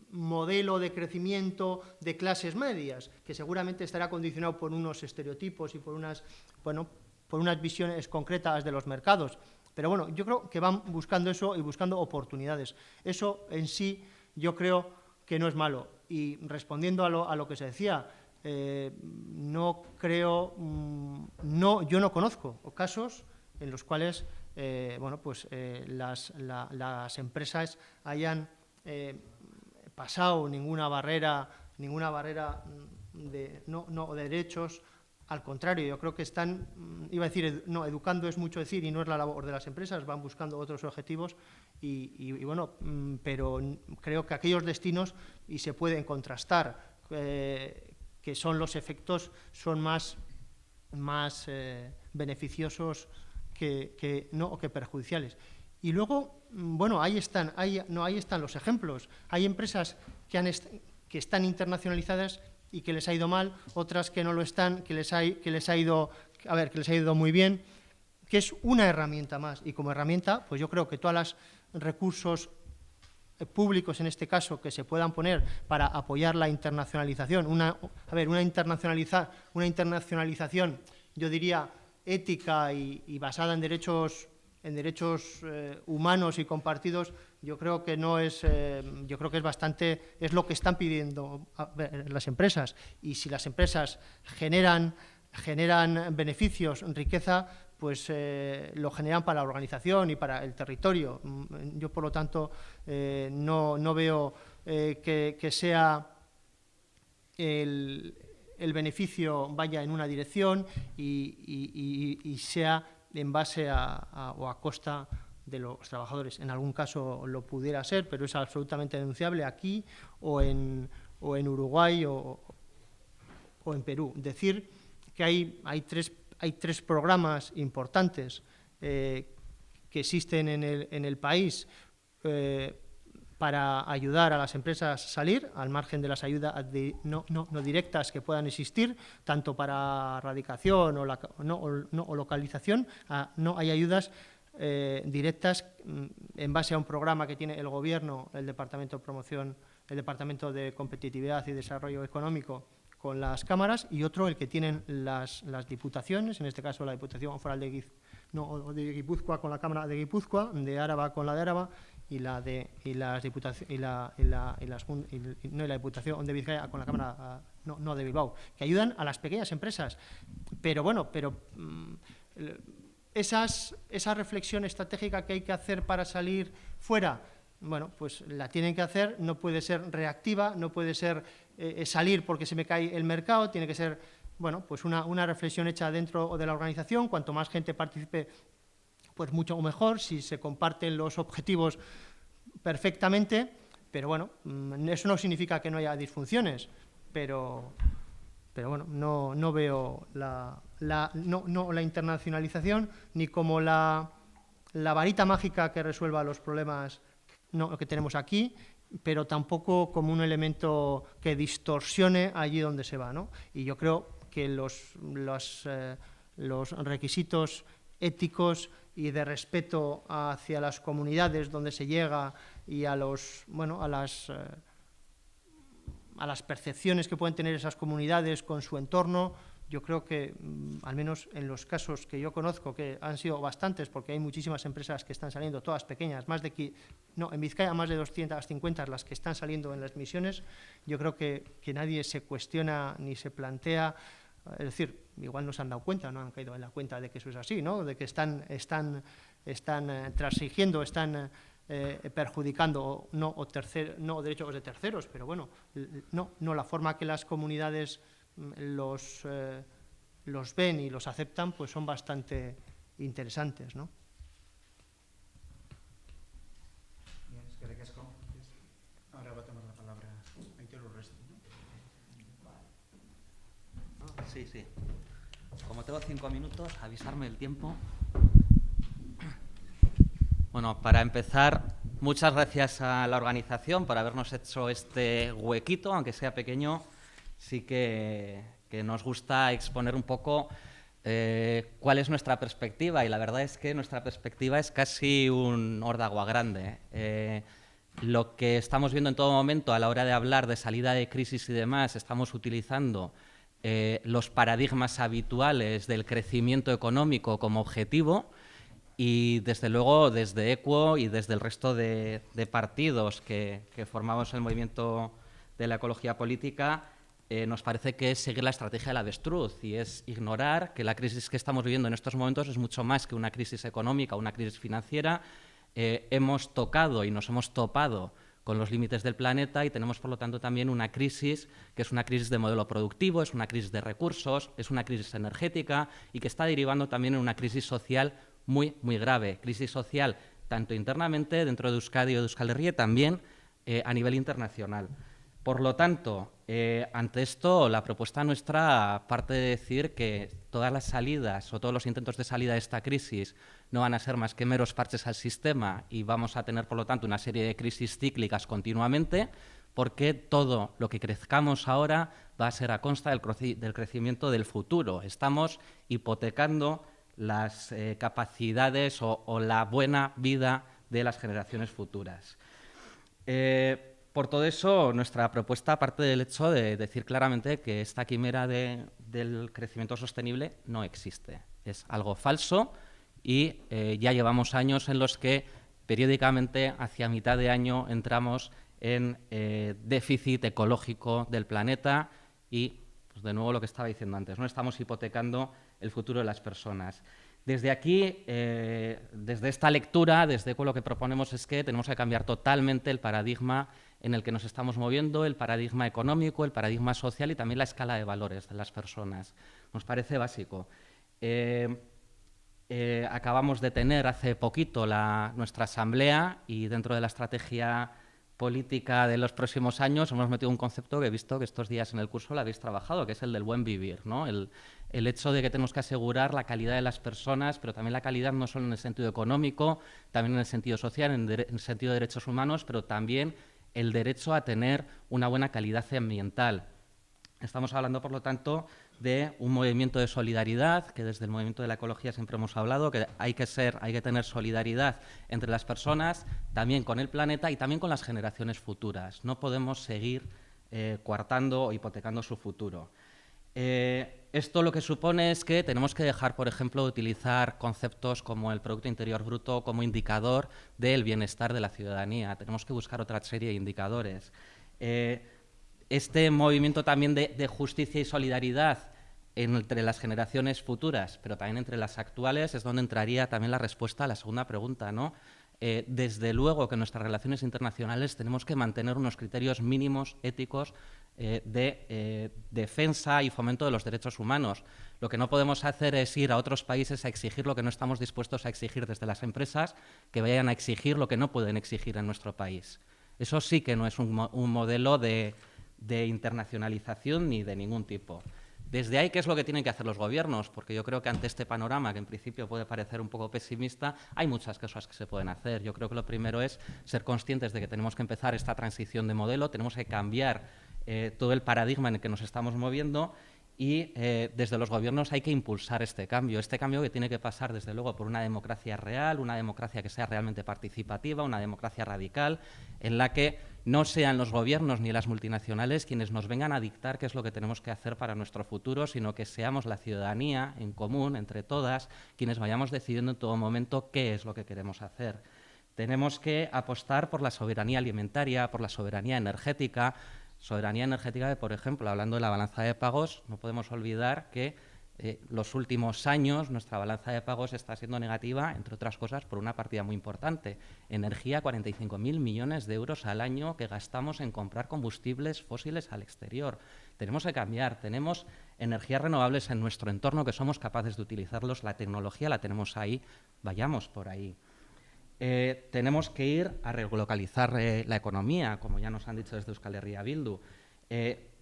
modelo de crecimiento de clases medias, que seguramente estará condicionado por unos estereotipos y por unas visiones concretas de los mercados. Pero bueno, yo creo que van buscando eso y buscando oportunidades. Eso en sí yo creo que no es malo. Y respondiendo a lo que se decía, yo no conozco casos en los cuales las empresas hayan pasado ninguna barrera de derechos. Al contrario, yo creo que están, educando es mucho decir y no es la labor de las empresas, van buscando otros objetivos pero creo que aquellos destinos, y se pueden contrastar, que son los efectos, son más beneficiosos que perjudiciales. Y luego, bueno, ahí están los ejemplos. Hay empresas que están internacionalizadas y que les ha ido mal, otras que no lo están, que les ha ido muy bien, que es una herramienta más. Y como herramienta, pues yo creo que todos los recursos públicos, en este caso, que se puedan poner para apoyar la internacionalización, una internacionalización, yo diría, ética y basada en derechos humanos y compartidos, yo creo que es lo que están pidiendo las empresas. Y si las empresas generan beneficios, riqueza, pues lo generan para la organización y para el territorio. Yo, por lo tanto, no veo que sea el beneficio vaya en una dirección y sea en base o a costa de los trabajadores. En algún caso lo pudiera ser, pero es absolutamente denunciable aquí o en Uruguay o en Perú. Decir que hay tres programas importantes que existen en el país para ayudar a las empresas a salir, al margen de las ayudas no directas que puedan existir, tanto para radicación o localización. No hay ayudas directas en base a un programa que tiene el Gobierno, el Departamento de Promoción, el Departamento de Competitividad y Desarrollo Económico con las cámaras, y otro el que tienen las diputaciones, en este caso la Diputación Foral de Guipúzcoa con la Cámara de Guipúzcoa, de Áraba con la de Áraba, y la Diputación de Vizcaya con la Cámara de Bilbao, que ayudan a las pequeñas empresas. Pero bueno, esa reflexión estratégica que hay que hacer para salir fuera, bueno, pues la tienen que hacer, no puede ser reactiva, no puede ser salir porque se me cae el mercado, tiene que ser, bueno, pues una reflexión hecha dentro de la organización. Cuanto más gente participe, pues mucho mejor, si se comparten los objetivos perfectamente, pero bueno, eso no significa que no haya disfunciones, pero bueno, no veo la internacionalización ni como la varita mágica que resuelva los problemas que tenemos aquí, pero tampoco como un elemento que distorsione allí donde se va, ¿no? Y yo creo que los requisitos éticos y de respeto hacia las comunidades donde se llega y a las percepciones que pueden tener esas comunidades con su entorno, yo creo que, al menos en los casos que yo conozco, que han sido bastantes, porque hay muchísimas empresas que están saliendo, todas pequeñas, en Vizcaya más de 250 las que están saliendo en las misiones, yo creo que nadie se cuestiona ni se plantea, es decir, igual no se han dado cuenta, no han caído en la cuenta de que eso es así, ¿no? De que están transigiendo, están perjudicando no derechos de terceros, pero bueno, no la forma que las comunidades los ven y los aceptan, pues son bastante interesantes, ¿no? Bien, eskerrik asko. Ahora va a tomar la palabra Aitor Urresti, ¿no? Sí. Como tengo 5 minutos, avisarme el tiempo. Bueno, para empezar, muchas gracias a la organización por habernos hecho este huequito, aunque sea pequeño. Sí que nos gusta exponer un poco cuál es nuestra perspectiva, y la verdad es que nuestra perspectiva es casi un órdago grande. Lo que estamos viendo en todo momento a la hora de hablar de salida de crisis y demás, estamos utilizando los paradigmas habituales del crecimiento económico como objetivo, y desde luego desde EQUO y desde el resto de partidos que formamos el movimiento de la ecología política, nos parece que es seguir la estrategia del avestruz, y es ignorar que la crisis que estamos viviendo en estos momentos es mucho más que una crisis económica, una crisis financiera. Hemos tocado y nos hemos topado con los límites del planeta, y tenemos, por lo tanto, también una crisis que es una crisis de modelo productivo, es una crisis de recursos, es una crisis energética, y que está derivando también en una crisis social muy, muy grave. Crisis social tanto internamente dentro de Euskadi o de Euskal Herria, también a nivel internacional. Por lo tanto, ante esto, la propuesta nuestra, aparte de decir que todas las salidas o todos los intentos de salida de esta crisis no van a ser más que meros parches al sistema, y vamos a tener, por lo tanto, una serie de crisis cíclicas continuamente, porque todo lo que crezcamos ahora va a ser a costa del crecimiento del futuro. Estamos hipotecando las capacidades o la buena vida de las generaciones futuras. Por todo eso, nuestra propuesta, aparte del hecho de decir claramente que esta quimera del crecimiento sostenible no existe, es algo falso, y ya llevamos años en los que periódicamente, hacia mitad de año, entramos en déficit ecológico del planeta, y, pues, de nuevo, lo que estaba diciendo antes, no estamos hipotecando el futuro de las personas. Desde aquí, desde esta lectura, desde EQUO, lo que proponemos es que tenemos que cambiar totalmente el paradigma en el que nos estamos moviendo, el paradigma económico, el paradigma social y también la escala de valores de las personas. Nos parece básico. Acabamos de tener hace poquito nuestra asamblea, y dentro de la estrategia política de los próximos años hemos metido un concepto que he visto que estos días en el curso lo habéis trabajado, que es el del buen vivir, ¿no? El hecho de que tenemos que asegurar la calidad de las personas, pero también la calidad no solo en el sentido económico, también en el sentido social, en el sentido de derechos humanos, pero también el derecho a tener una buena calidad ambiental. Estamos hablando, por lo tanto, de un movimiento de solidaridad, que desde el movimiento de la ecología siempre hemos hablado, que hay que tener solidaridad entre las personas, también con el planeta y también con las generaciones futuras. No podemos seguir coartando o hipotecando su futuro. Esto lo que supone es que tenemos que dejar, por ejemplo, de utilizar conceptos como el Producto Interior Bruto como indicador del bienestar de la ciudadanía. Tenemos que buscar otra serie de indicadores. Este movimiento también de justicia y solidaridad entre las generaciones futuras, pero también entre las actuales, es donde entraría también la respuesta a la segunda pregunta, ¿no? Desde luego que en nuestras relaciones internacionales tenemos que mantener unos criterios mínimos éticos de defensa y fomento de los derechos humanos. Lo que no podemos hacer es ir a otros países a exigir lo que no estamos dispuestos a exigir desde las empresas, que vayan a exigir lo que no pueden exigir en nuestro país. Eso sí que no es un modelo de internacionalización ni de ningún tipo. Desde ahí, ¿qué es lo que tienen que hacer los gobiernos? Porque yo creo que ante este panorama, que en principio puede parecer un poco pesimista, hay muchas cosas que se pueden hacer. Yo creo que lo primero es ser conscientes de que tenemos que empezar esta transición de modelo, tenemos que cambiar todo el paradigma en el que nos estamos moviendo y desde los gobiernos hay que impulsar este cambio que tiene que pasar desde luego por una democracia real, una democracia que sea realmente participativa, una democracia radical, en la que no sean los gobiernos ni las multinacionales quienes nos vengan a dictar qué es lo que tenemos que hacer para nuestro futuro, sino que seamos la ciudadanía en común, entre todas, quienes vayamos decidiendo en todo momento qué es lo que queremos hacer. Tenemos que apostar por la soberanía alimentaria, por la soberanía energética que, por ejemplo, hablando de la balanza de pagos, no podemos olvidar que los últimos años nuestra balanza de pagos está siendo negativa, entre otras cosas, por una partida muy importante. Energía, 45.000 millones de euros al año que gastamos en comprar combustibles fósiles al exterior. Tenemos que cambiar, tenemos energías renovables en nuestro entorno que somos capaces de utilizarlos, la tecnología la tenemos ahí, vayamos por ahí. Tenemos que ir a relocalizar la economía, como ya nos han dicho desde Euskal Herria Bildu.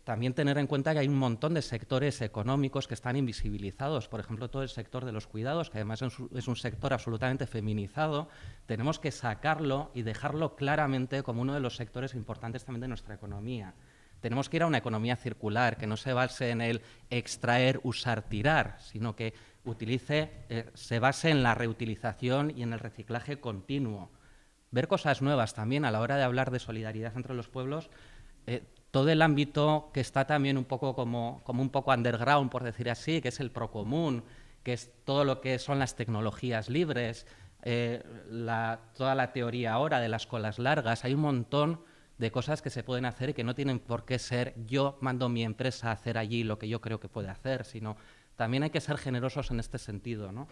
También tener en cuenta que hay un montón de sectores económicos que están invisibilizados. Por ejemplo, todo el sector de los cuidados, que además es un sector absolutamente feminizado. Tenemos que sacarlo y dejarlo claramente como uno de los sectores importantes también de nuestra economía. Tenemos que ir a una economía circular, que no se base en el extraer, usar, tirar, sino que se base en la reutilización y en el reciclaje continuo. Ver cosas nuevas también a la hora de hablar de solidaridad entre los pueblos. Todo el ámbito que está también un poco como un poco underground, por decir así, que es el procomún, que es todo lo que son las tecnologías libres, toda la teoría ahora de las colas largas. Hay un montón de cosas que se pueden hacer y que no tienen por qué ser yo mando mi empresa a hacer allí lo que yo creo que puede hacer, sino también hay que ser generosos en este sentido, ¿no?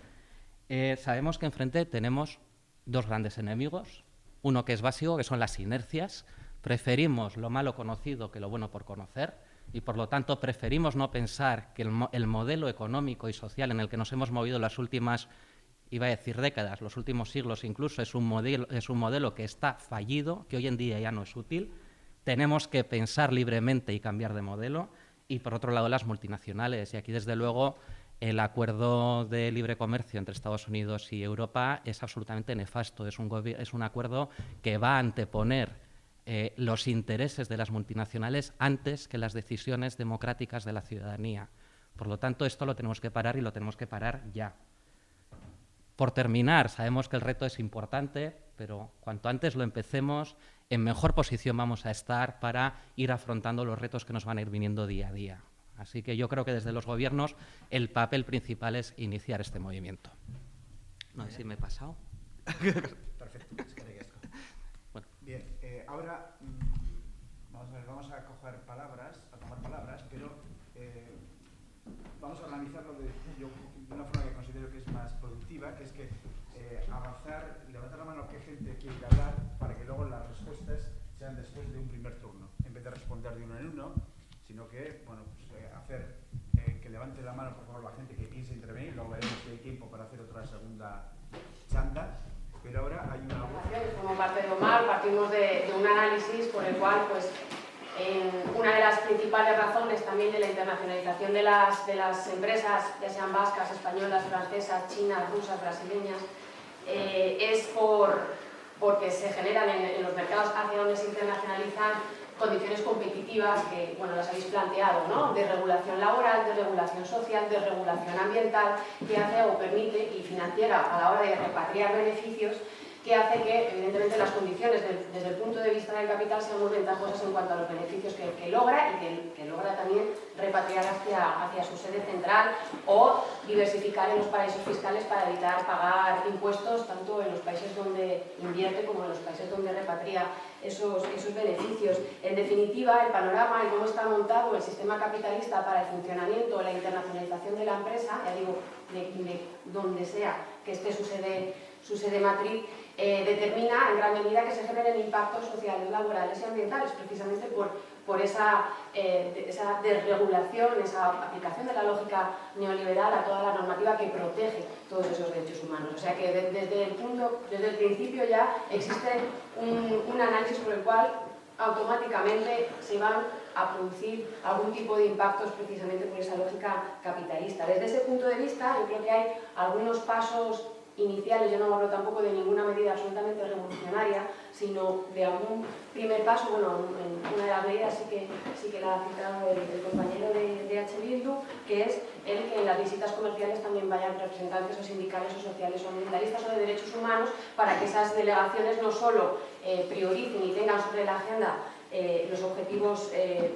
Sabemos que enfrente tenemos dos grandes enemigos, uno que es básico, que son las inercias. Preferimos lo malo conocido que lo bueno por conocer y, por lo tanto, preferimos no pensar que el modelo económico y social en el que nos hemos movido las últimas, iba a decir décadas, los últimos siglos incluso, es un modelo que está fallido, que hoy en día ya no es útil. Tenemos que pensar libremente y cambiar de modelo. Y, por otro lado, las multinacionales. Y aquí, desde luego, el acuerdo de libre comercio entre Estados Unidos y Europa es absolutamente nefasto. Es un acuerdo que va a anteponer los intereses de las multinacionales antes que las decisiones democráticas de la ciudadanía. Por lo tanto, esto lo tenemos que parar y lo tenemos que parar ya. Por terminar, sabemos que el reto es importante, pero cuanto antes lo empecemos, en mejor posición vamos a estar para ir afrontando los retos que nos van a ir viniendo día a día. Así que yo creo que desde los gobiernos el papel principal es iniciar este movimiento. No sé si me he pasado. Perfecto, es que Bueno. Bien, ahora vamos a tomar palabras, pero vamos a organizarlo de una forma que considero que es más productiva, que es que avanzar, levantar la mano qué gente quiere hablar para que luego las respuestas sean después de un primer turno, en vez de responder de uno en uno, sino que, bueno, pues, hacer que levante la mano, por favor, la gente que piense intervenir, luego veremos si hay tiempo para hacer otra segunda chanda, pero ahora hay una voz. Como parte de OMAR partimos de un análisis por el cual, pues, una de las principales razones también de la internacionalización de las empresas, ya sean vascas, españolas, francesas, chinas, rusas, brasileñas, es porque se generan en los mercados hacia donde se internacionalizan condiciones competitivas que, bueno, las habéis planteado, ¿no? De regulación laboral, de regulación social, de regulación ambiental, que hace o permite, y financiera a la hora de repatriar beneficios, que hace que, evidentemente, las condiciones desde el punto de vista del capital sean muy ventajosas en cuanto a los beneficios que logra y que logra también repatriar hacia su sede central o diversificar en los paraísos fiscales para evitar pagar impuestos tanto en los países donde invierte como en los países donde repatria esos beneficios. En definitiva, el panorama y cómo está montado el sistema capitalista para el funcionamiento o la internacionalización de la empresa, ya digo, de donde sea que esté su sede matriz, determina en gran medida que se generen impactos sociales, laborales y ambientales, precisamente por esa desregulación, esa aplicación de la lógica neoliberal a toda la normativa que protege todos esos derechos humanos. O sea que desde el principio ya existe un análisis por el cual automáticamente se van a producir algún tipo de impactos precisamente por esa lógica capitalista. Desde ese punto de vista, yo creo que hay algunos pasos iniciales, yo no hablo tampoco de ninguna medida absolutamente revolucionaria, sino de algún primer paso. Bueno, una de las medidas sí que la ha citado el compañero de H. Bildu, que es el que en las visitas comerciales también vayan representantes o sindicales o sociales o ambientalistas o de derechos humanos, para que esas delegaciones no solo prioricen y tengan sobre la agenda los objetivos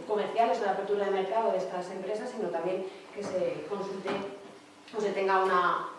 comerciales o de apertura de mercado de estas empresas, sino también que se consulte o se tenga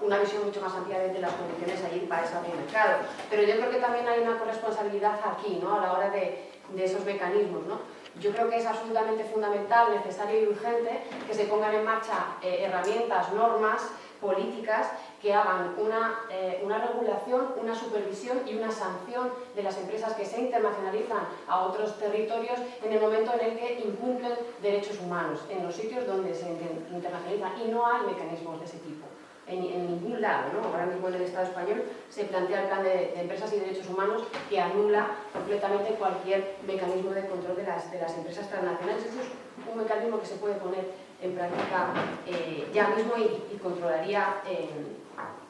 una visión mucho más amplia de las condiciones allí para ese mercado. Pero yo creo que también hay una corresponsabilidad aquí, ¿no?, a la hora de esos mecanismos, ¿no? Yo creo que es absolutamente fundamental, necesario y urgente que se pongan en marcha herramientas, normas, políticas que hagan una regulación, una supervisión y una sanción de las empresas que se internacionalizan a otros territorios en el momento en el que incumplen derechos humanos, en los sitios donde se internacionalizan. Y no hay mecanismos de ese tipo en ningún lado, ¿no? Ahora mismo en el Estado español se plantea el plan de empresas y derechos humanos que anula completamente cualquier mecanismo de control de las empresas transnacionales. Eso es un mecanismo que se puede poner en práctica ya mismo y controlaría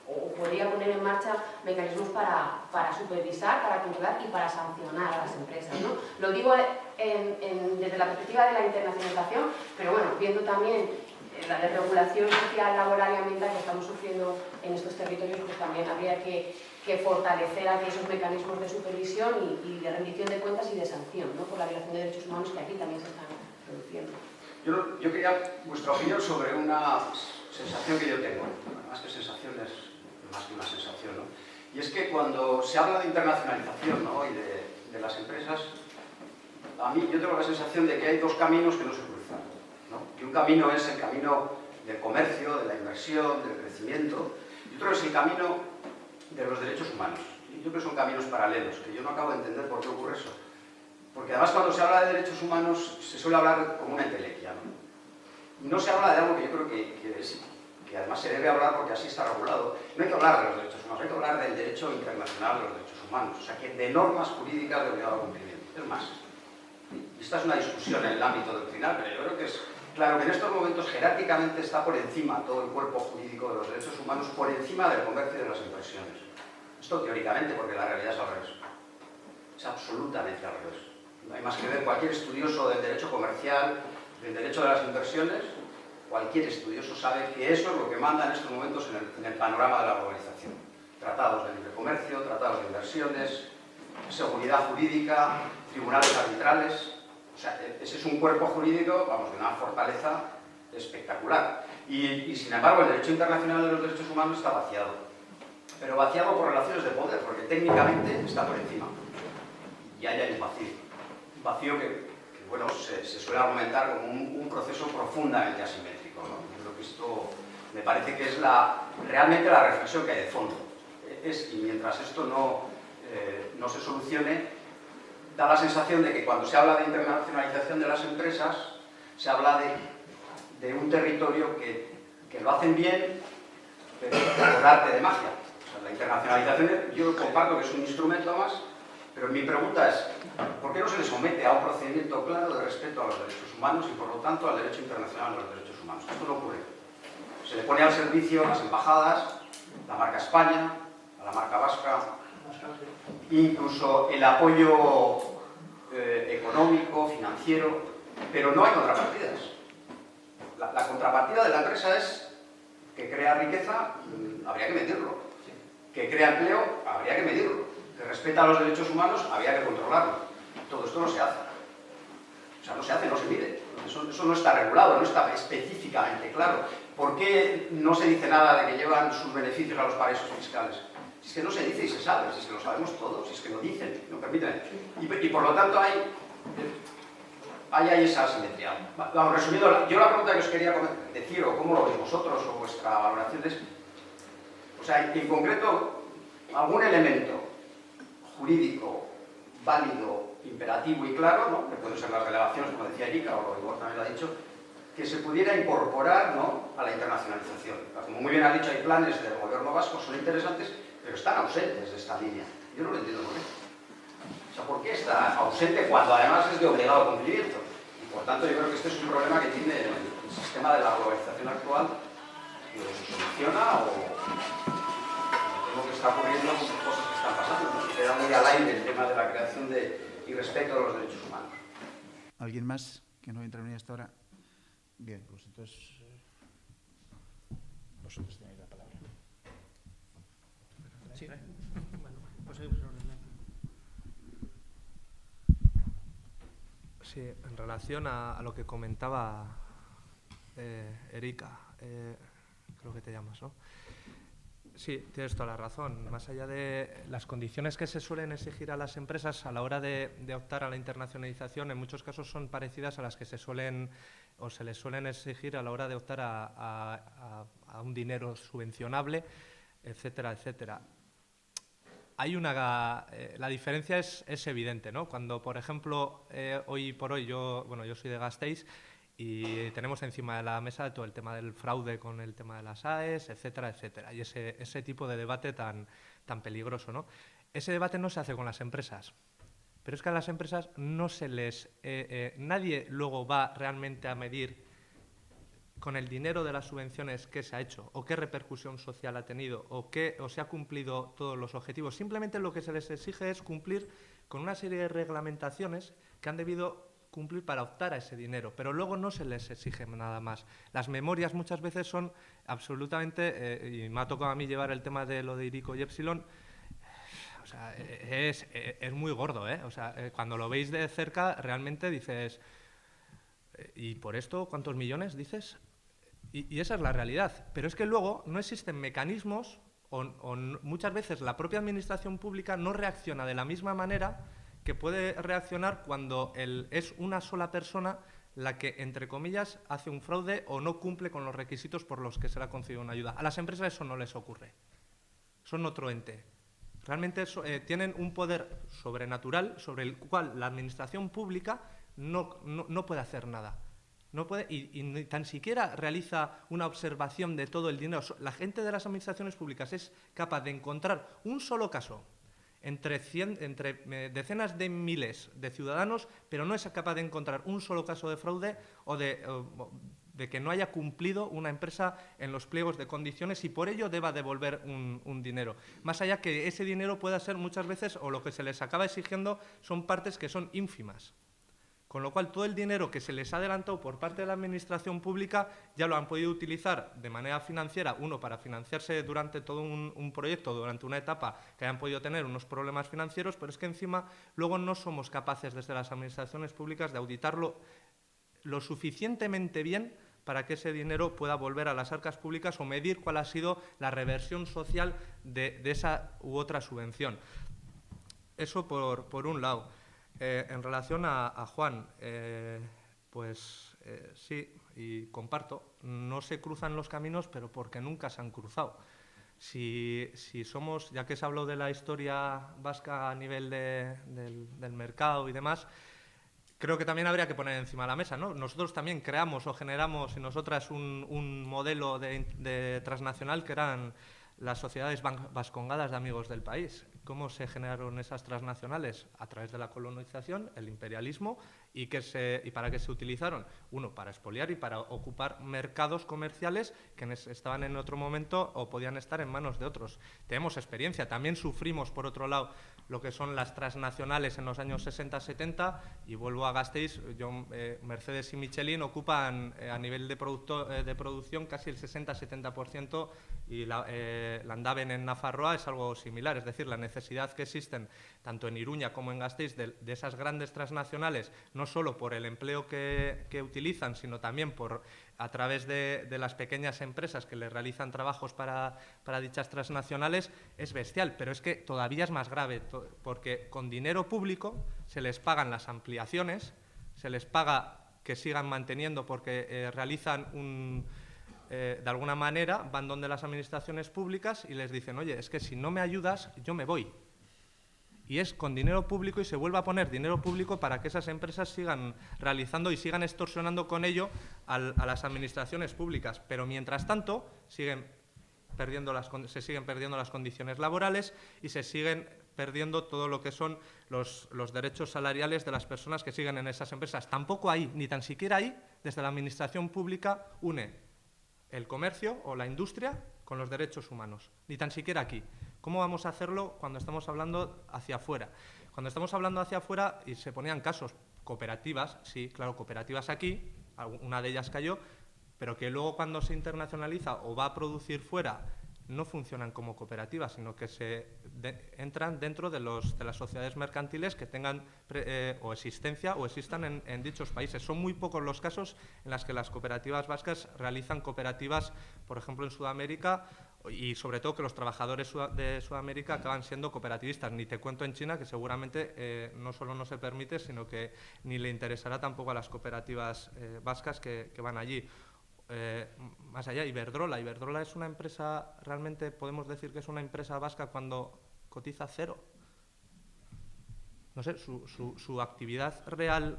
o podría poner en marcha mecanismos para supervisar, para controlar y para sancionar a las empresas, ¿no? Lo digo desde la perspectiva de la internacionalización, pero bueno, viendo también la desregulación social, laboral y ambiental que estamos sufriendo en estos territorios, pues también habría que fortalecer aquí esos mecanismos de supervisión y de rendición de cuentas y de sanción, ¿no?, por la violación de derechos humanos que aquí también se están produciendo. Yo quería vuestra opinión sobre una sensación que yo tengo, más que sensación es más que una sensación, ¿no? Y es que cuando se habla de internacionalización, ¿no?, y de las empresas, a mí yo tengo la sensación de que hay dos caminos que no se cruzan, ¿no? Que un camino es el camino del comercio, de la inversión, del crecimiento, y otro es el camino de los derechos humanos. Y yo creo que son caminos paralelos, que yo no acabo de entender por qué ocurre eso. Porque además cuando se habla de derechos humanos se suele hablar como una entelequia, ¿no? Y no se habla de algo que yo creo que además se debe hablar porque así está regulado. No hay que hablar de los derechos humanos, hay que hablar del derecho internacional de los derechos humanos, o sea, que de normas jurídicas de obligado cumplimiento. Es más, y esta es una discusión en el ámbito doctrinal, pero yo creo que es claro que en estos momentos jerárquicamente está por encima todo el cuerpo jurídico de los derechos humanos, por encima del comercio y de las inversiones. Esto teóricamente, porque la realidad es al revés. Es absolutamente al revés. No hay más que ver cualquier estudioso del derecho comercial, del derecho de las inversiones, cualquier estudioso sabe que eso es lo que manda en estos momentos en el panorama de la globalización. Tratados de libre comercio, tratados de inversiones, seguridad jurídica, tribunales arbitrales. O sea, ese es un cuerpo jurídico, vamos, de una fortaleza espectacular. Y sin embargo, el derecho internacional de los derechos humanos está vaciado. Pero vaciado por relaciones de poder, porque técnicamente está por encima. Y ahí hay un vacío. Un vacío que bueno, se suele argumentar como un proceso profundamente asimétrico, ¿no? Yo creo que esto me parece que es realmente la reflexión que hay de fondo. Y mientras esto no se solucione, da la sensación de que cuando se habla de internacionalización de las empresas, se habla de un territorio que lo hacen bien, pero por arte de magia. O sea, la internacionalización, yo comparto que es un instrumento más, pero mi pregunta es, ¿por qué no se le somete a un procedimiento claro de respeto a los derechos humanos y, por lo tanto, al derecho internacional de los derechos humanos? Esto no ocurre. Se le pone al servicio a las embajadas, la marca España, a la marca vasca, incluso el apoyo económico, financiero, pero no hay contrapartidas. La contrapartida de la empresa es que crea riqueza, habría que medirlo. Que crea empleo, habría que medirlo. Que respeta los derechos humanos, habría que controlarlo. Todo esto no se hace. O sea, no se hace, no se mide. Eso no está regulado, no está específicamente claro. ¿Por qué no se dice nada de que llevan sus beneficios a los paraísos fiscales? Si es que no se dice y se sabe, si es que lo sabemos todos, si es que lo dicen, lo permiten. Y por lo tanto hay esa asimetría. Vamos, resumiendo, yo la pregunta que os quería decir, o cómo lo veis vosotros, o vuestra valoración es, o sea, en concreto, algún elemento jurídico, válido, imperativo y claro, ¿no?, que pueden ser las delegaciones, como decía Erika, o Igor también lo ha dicho, que se pudiera incorporar, ¿no?, a la internacionalización. Como muy bien ha dicho, hay planes del gobierno vasco, son interesantes, pero están ausentes de esta línea. Yo no lo entiendo por qué. O sea, ¿por qué está ausente cuando además es de obligado cumplimiento? Y Por tanto, yo creo que este es un problema que tiene el sistema de la globalización actual, que o se soluciona o lo que está ocurriendo con cosas que están pasando, ¿no? Queda muy al aire el tema de la creación y respeto a los derechos humanos. ¿Alguien más que no ha intervenido hasta ahora? Bien, pues entonces vosotros tenéis la palabra. Sí. Bueno, pues sí, en relación a lo que comentaba Erika, creo que te llamas, ¿no? Sí, tienes toda la razón. Más allá de las condiciones que se suelen exigir a las empresas a la hora de optar a la internacionalización, en muchos casos son parecidas a las que se suelen o se les suelen exigir a la hora de optar a un dinero subvencionable, etcétera, etcétera. Hay la diferencia es evidente, ¿no? Cuando, por ejemplo, hoy por hoy yo soy de Gasteiz y tenemos encima de la mesa todo el tema del fraude con el tema de las AES, etcétera, etcétera. Y ese tipo de debate tan peligroso, ¿no? Ese debate no se hace con las empresas. Pero es que a las empresas no se les... nadie luego va realmente a medir con el dinero de las subvenciones qué se ha hecho o qué repercusión social ha tenido o se ha cumplido todos los objetivos. Simplemente lo que se les exige es cumplir con una serie de reglamentaciones que han debido cumplir para optar a ese dinero, pero luego no se les exige nada más. Las memorias muchas veces son absolutamente, y me ha tocado a mí llevar el tema de lo de Hiriko y Epsilon, o sea, es muy gordo, ¿eh? O sea, cuando lo veis de cerca realmente dices, ¿y por esto cuántos millones dices? Y esa es la realidad, pero es que luego no existen mecanismos o muchas veces la propia administración pública no reacciona de la misma manera que puede reaccionar cuando es una sola persona la que, entre comillas, hace un fraude o no cumple con los requisitos por los que se le ha concedido una ayuda. A las empresas eso no les ocurre. Son otro ente. Realmente tienen un poder sobrenatural sobre el cual la administración pública no puede hacer nada. No puede, y ni tan siquiera realiza una observación de todo el dinero. La gente de las administraciones públicas es capaz de encontrar un solo caso entre decenas de miles de ciudadanos, pero no es capaz de encontrar un solo caso de fraude o de que no haya cumplido una empresa en los pliegos de condiciones y por ello deba devolver un dinero. Más allá que ese dinero pueda ser muchas veces, o lo que se les acaba exigiendo, son partes que son ínfimas. Con lo cual, todo el dinero que se les ha adelantado por parte de la administración pública ya lo han podido utilizar de manera financiera, uno, para financiarse durante todo un proyecto, durante una etapa que hayan podido tener unos problemas financieros, pero es que encima luego no somos capaces desde las administraciones públicas de auditarlo lo suficientemente bien para que ese dinero pueda volver a las arcas públicas o medir cuál ha sido la reversión social de esa u otra subvención. Eso por un lado. En relación a Juan, sí, y comparto, no se cruzan los caminos, pero porque nunca se han cruzado. Si somos, ya que se habló de la historia vasca a nivel del mercado y demás, creo que también habría que poner encima de la mesa, ¿no? Nosotros también creamos o generamos en nosotras un modelo de transnacional que eran las sociedades vascongadas de amigos del país. ¿Cómo se generaron esas transnacionales? A través de la colonización, el imperialismo, y para qué se utilizaron. Uno, para expoliar y para ocupar mercados comerciales que estaban en otro momento o podían estar en manos de otros. Tenemos experiencia. También sufrimos, por otro lado, lo que son las transnacionales en los años 60-70, y vuelvo a Gasteiz, Mercedes y Michelin ocupan a nivel de producción casi el 60-70%, y Landaven en Nafarroa es algo similar, es decir, la necesidad que existen tanto en Iruña como en Gasteiz de esas grandes transnacionales, no solo por el empleo que utilizan, sino también a través de las pequeñas empresas que les realizan trabajos para dichas transnacionales, es bestial. Pero es que todavía es más grave, porque con dinero público se les pagan las ampliaciones, se les paga que sigan manteniendo porque realizan de alguna manera van donde las administraciones públicas y les dicen, oye, es que si no me ayudas, yo me voy. Y es con dinero público, y se vuelve a poner dinero público para que esas empresas sigan realizando y sigan extorsionando con ello a las administraciones públicas. Pero mientras tanto se siguen perdiendo las condiciones laborales y se siguen perdiendo todo lo que son los derechos salariales de las personas que siguen en esas empresas. Tampoco ahí, ni tan siquiera ahí, desde la administración pública une el comercio o la industria con los derechos humanos. Ni tan siquiera aquí. ¿Cómo vamos a hacerlo cuando estamos hablando hacia afuera? Cuando estamos hablando hacia afuera, y se ponían casos, cooperativas, sí, claro, cooperativas aquí, una de ellas cayó, pero que luego cuando se internacionaliza o va a producir fuera, no funcionan como cooperativas, sino que entran dentro de las sociedades mercantiles que tengan o existencia o existan en dichos países. Son muy pocos los casos en los que las cooperativas vascas realizan cooperativas, por ejemplo, en Sudamérica, y sobre todo que los trabajadores de Sudamérica acaban siendo cooperativistas. Ni te cuento en China, que seguramente no solo no se permite, sino que ni le interesará tampoco a las cooperativas vascas que van allí. Más allá, Iberdrola es una empresa, realmente podemos decir que es una empresa vasca cuando cotiza cero. No sé, su actividad real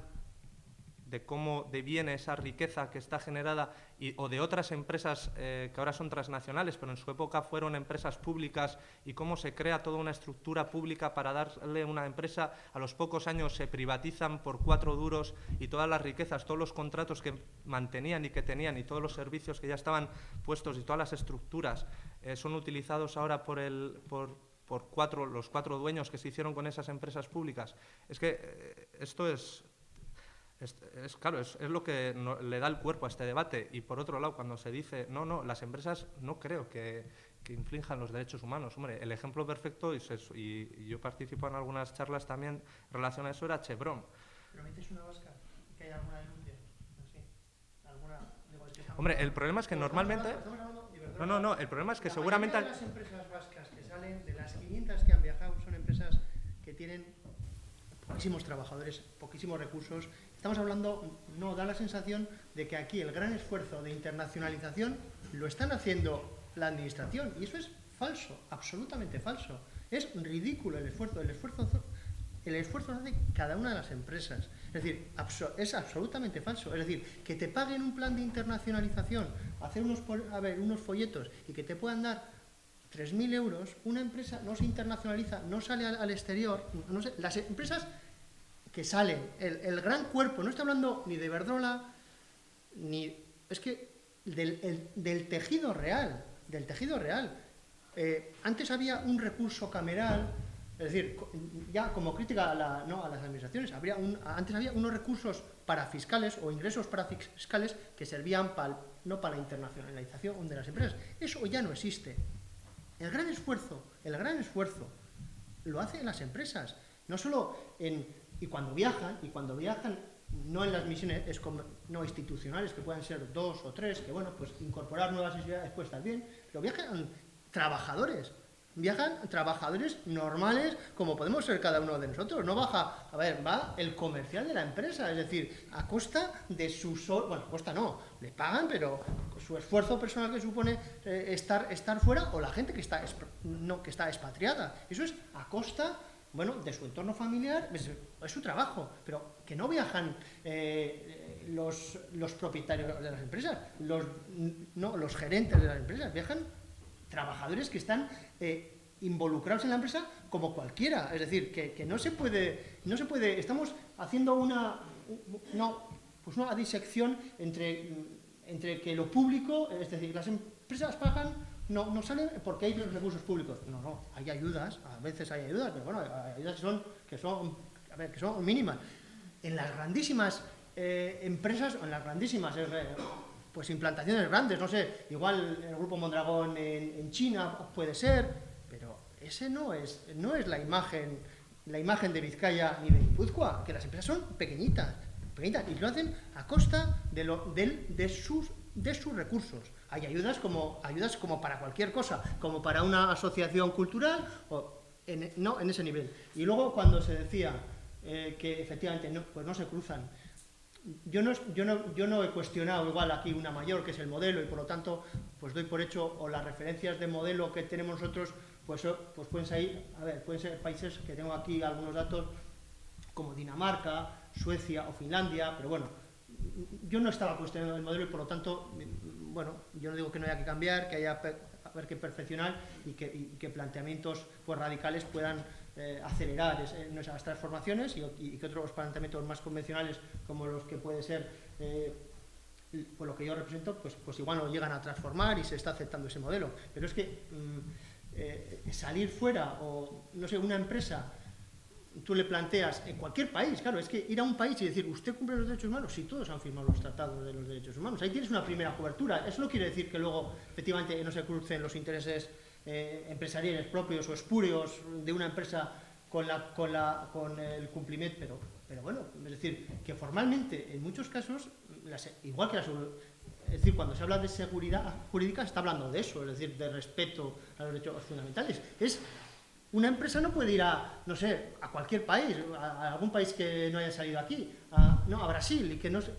de cómo deviene esa riqueza que está generada o de otras empresas que ahora son transnacionales, pero en su época fueron empresas públicas, y cómo se crea toda una estructura pública para darle una empresa, a los pocos años se privatizan por 4 duros y todas las riquezas, todos los contratos que mantenían y que tenían y todos los servicios que ya estaban puestos y todas las estructuras son utilizados ahora por los 4 dueños que se hicieron con esas empresas públicas. Es que esto es claro, es lo que le da el cuerpo a este debate. Y por otro lado, cuando se dice, no, las empresas no creo que infrinjan los derechos humanos. Hombre, el ejemplo perfecto, y yo participo en algunas charlas también en relación a eso, era Chevron. ¿Pero metes una vasca que hay alguna denuncia? ¿Sí? Hombre, el problema es que normalmente... No, el problema es que seguramente... La mayoría de las empresas vascas que salen, de las 500 que han viajado, son empresas que tienen poquísimos trabajadores, poquísimos recursos. Estamos hablando, no, da la sensación de que aquí el gran esfuerzo de internacionalización lo están haciendo la administración, y eso es falso, absolutamente falso. Es ridículo el esfuerzo lo hace cada una de las empresas. Es decir, es absolutamente falso. Es decir, que te paguen un plan de internacionalización, hacer unos folletos y que te puedan dar 3.000 euros, una empresa no se internacionaliza, no sale al exterior. No sé, las empresas que salen, el gran cuerpo, no estoy hablando ni de Iberdrola, ni... es que del tejido real, antes había un recurso cameral, es decir, ya como crítica a las administraciones, antes había unos recursos parafiscales o ingresos parafiscales que servían no para la internacionalización de las empresas. Eso ya no existe. El gran esfuerzo lo hacen las empresas, no solo y cuando viajan no en las misiones no institucionales, que puedan ser 2 o 3, que bueno, pues incorporar nuevas necesidades puede estar bien, pero viajan trabajadores normales, como podemos ser cada uno de nosotros. No va el comercial de la empresa, es decir, a costa de le pagan, pero su esfuerzo personal que supone estar fuera, o la gente que está expatriada. Eso es a costa, de su entorno familiar, es su trabajo, pero que no viajan los propietarios de las empresas, los gerentes de las empresas, viajan trabajadores que están involucrados en la empresa como cualquiera. Es decir, que no se puede, estamos haciendo una disección entre que lo público, es decir, las empresas pagan, no salen porque hay recursos públicos. No, hay ayudas, a veces hay ayudas, pero bueno, hay ayudas que son mínimas. En las grandísimas empresas, o en las grandísimas implantaciones grandes, no sé, igual el Grupo Mondragón en China puede ser, pero ese no es la imagen de Vizcaya ni de Guipúzcoa, que las empresas son pequeñitas, y lo hacen a costa de sus recursos. Hay ayudas como para cualquier cosa, como para una asociación cultural, en ese nivel. Y luego cuando se decía que efectivamente no se cruzan, yo no he cuestionado igual aquí una mayor, que es el modelo, y por lo tanto pues doy por hecho, o las referencias de modelo que tenemos nosotros, pues pueden ser países que tengo aquí algunos datos, como Dinamarca, Suecia o Finlandia, pero bueno, yo no estaba cuestionando el modelo, y por lo tanto, yo no digo que no haya que cambiar, que haya que perfeccionar, y que planteamientos radicales puedan acelerar nuestras transformaciones y que otros planteamientos más convencionales, como los que puede ser por lo que yo represento, pues igual no llegan a transformar y se está aceptando ese modelo. Pero es que salir fuera, o no sé, una empresa, tú le planteas en cualquier país, claro, es que ir a un país y decir, ¿usted cumple los derechos humanos? Si todos han firmado los tratados de los derechos humanos, ahí tienes una primera cobertura. Eso no quiere decir que luego efectivamente no se crucen los intereses empresariales propios o espurios de una empresa con el cumplimiento, pero bueno, es decir, que formalmente en muchos casos, igual que es decir, cuando se habla de seguridad jurídica se está hablando de eso, es decir, de respeto a los derechos fundamentales. Una empresa no puede ir a, no sé, a cualquier país, a algún país que no haya salido aquí, a Brasil, y que no sé.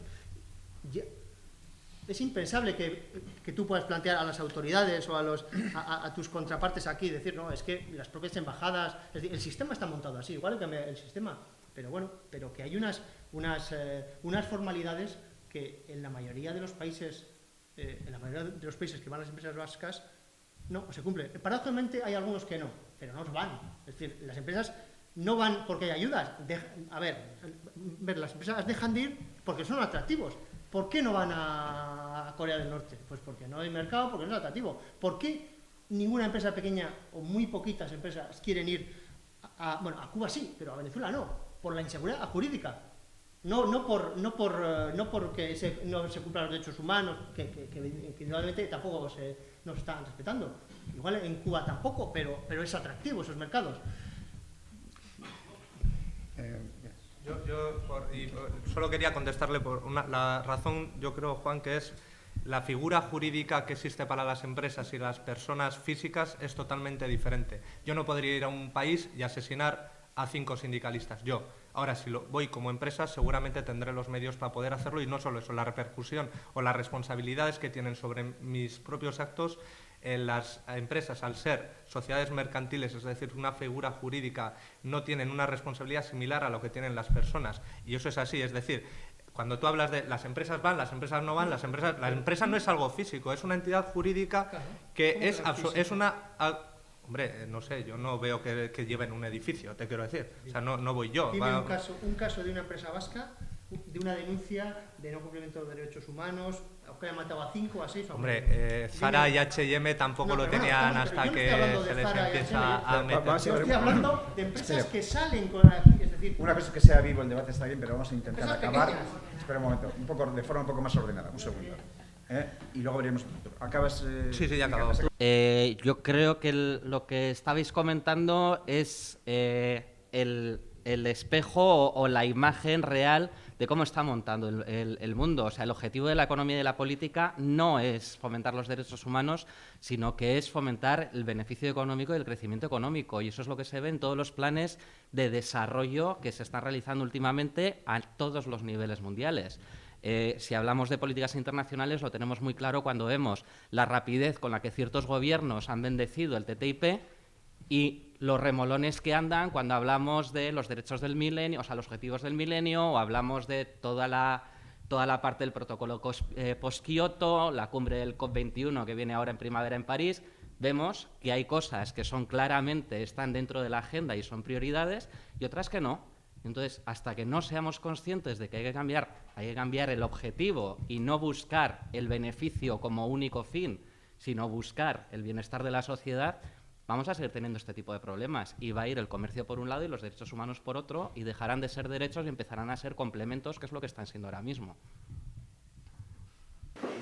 Es impensable que tú puedas plantear a las autoridades o a tus contrapartes aquí, decir, no, es que las propias embajadas, es decir, el sistema está montado así, igual que el sistema, pero bueno, pero que hay unas formalidades que en la mayoría de los países, que van a las empresas vascas, no se cumple. Paradójicamente hay algunos que no, pero no van. Es decir, las empresas no van porque hay ayudas. Las empresas dejan de ir porque son atractivos. ¿Por qué no van a Corea del Norte? Pues porque no hay mercado, porque no es atractivo. ¿Por qué ninguna empresa pequeña o muy poquitas empresas quieren ir a Cuba sí, pero a Venezuela no? Por la inseguridad jurídica. No porque no se cumplan los derechos humanos, que indudablemente tampoco no se están respetando. Igual en Cuba tampoco, pero es atractivo esos mercados. Solo quería contestarle por la razón, yo creo, Juan, que es la figura jurídica que existe para las empresas y las personas físicas es totalmente diferente. Yo no podría ir a un país y asesinar a 5 sindicalistas, yo. Ahora, si voy como empresa, seguramente tendré los medios para poder hacerlo, y no solo eso, la repercusión o las responsabilidades que tienen sobre mis propios actos. Las empresas, al ser sociedades mercantiles, es decir, una figura jurídica, no tienen una responsabilidad similar a lo que tienen las personas. Y eso es así, es decir, cuando tú hablas de las empresas van, las empresas no van, la empresa no es algo físico, es una entidad jurídica que es una... Hombre, no sé, yo no veo que lleven un edificio, te quiero decir. O sea, no voy yo. Dime un caso de una empresa vasca, de una denuncia de no cumplimiento de derechos humanos, que haya matado a 5 o a 6. Hombre, Zara y H&M tampoco lo tenían hasta que se les empieza a meter. Yo estoy hablando de empresas que salen con aquí, es decir... Una cosa que sea vivo el debate está bien, pero vamos a intentar acabar. Espera un momento, de forma un poco más ordenada, un segundo. Y luego veremos. ¿Acabas? Sí, ya acabo. Yo creo que lo que estabais comentando es el espejo o la imagen real de cómo está montando el mundo. O sea, el objetivo de la economía y de la política no es fomentar los derechos humanos, sino que es fomentar el beneficio económico y el crecimiento económico. Y eso es lo que se ve en todos los planes de desarrollo que se están realizando últimamente a todos los niveles mundiales. Si hablamos de políticas internacionales, lo tenemos muy claro cuando vemos la rapidez con la que ciertos gobiernos han bendecido el TTIP y los remolones que andan cuando hablamos de los derechos del milenio, o sea, los objetivos del milenio, o hablamos de toda la parte del protocolo post-Kioto, la cumbre del COP21 que viene ahora en primavera en París. Vemos que hay cosas que son claramente, están dentro de la agenda y son prioridades, y otras que no. Entonces, hasta que no seamos conscientes de que hay que cambiar el objetivo y no buscar el beneficio como único fin, sino buscar el bienestar de la sociedad, vamos a seguir teniendo este tipo de problemas. Y va a ir el comercio por un lado y los derechos humanos por otro, y dejarán de ser derechos y empezarán a ser complementos, que es lo que están siendo ahora mismo.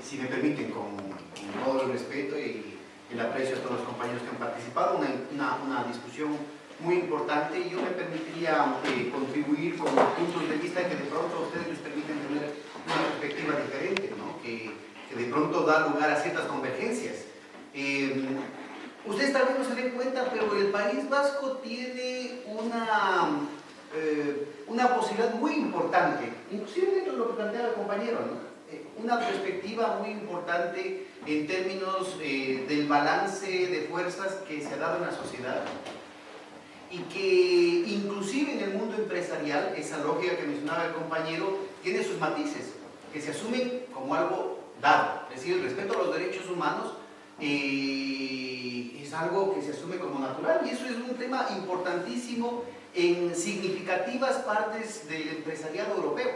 Si me permiten, con todo el respeto y el aprecio a todos los compañeros que han participado, una discusión muy importante, y yo me permitiría contribuir con puntos de vista que de pronto a ustedes les permiten tener una perspectiva diferente, ¿no? que de pronto da lugar a ciertas convergencias. Ustedes tal vez no se den cuenta, pero el País Vasco tiene una posibilidad muy importante, inclusive dentro de lo que plantea el compañero, ¿no? Una perspectiva muy importante en términos del balance de fuerzas que se ha dado en la sociedad, y que inclusive en el mundo empresarial, esa lógica que mencionaba el compañero, tiene sus matices, que se asumen como algo dado. Es decir, el respeto a los derechos humanos es es algo que se asume como natural, y eso es un tema importantísimo en significativas partes del empresariado europeo.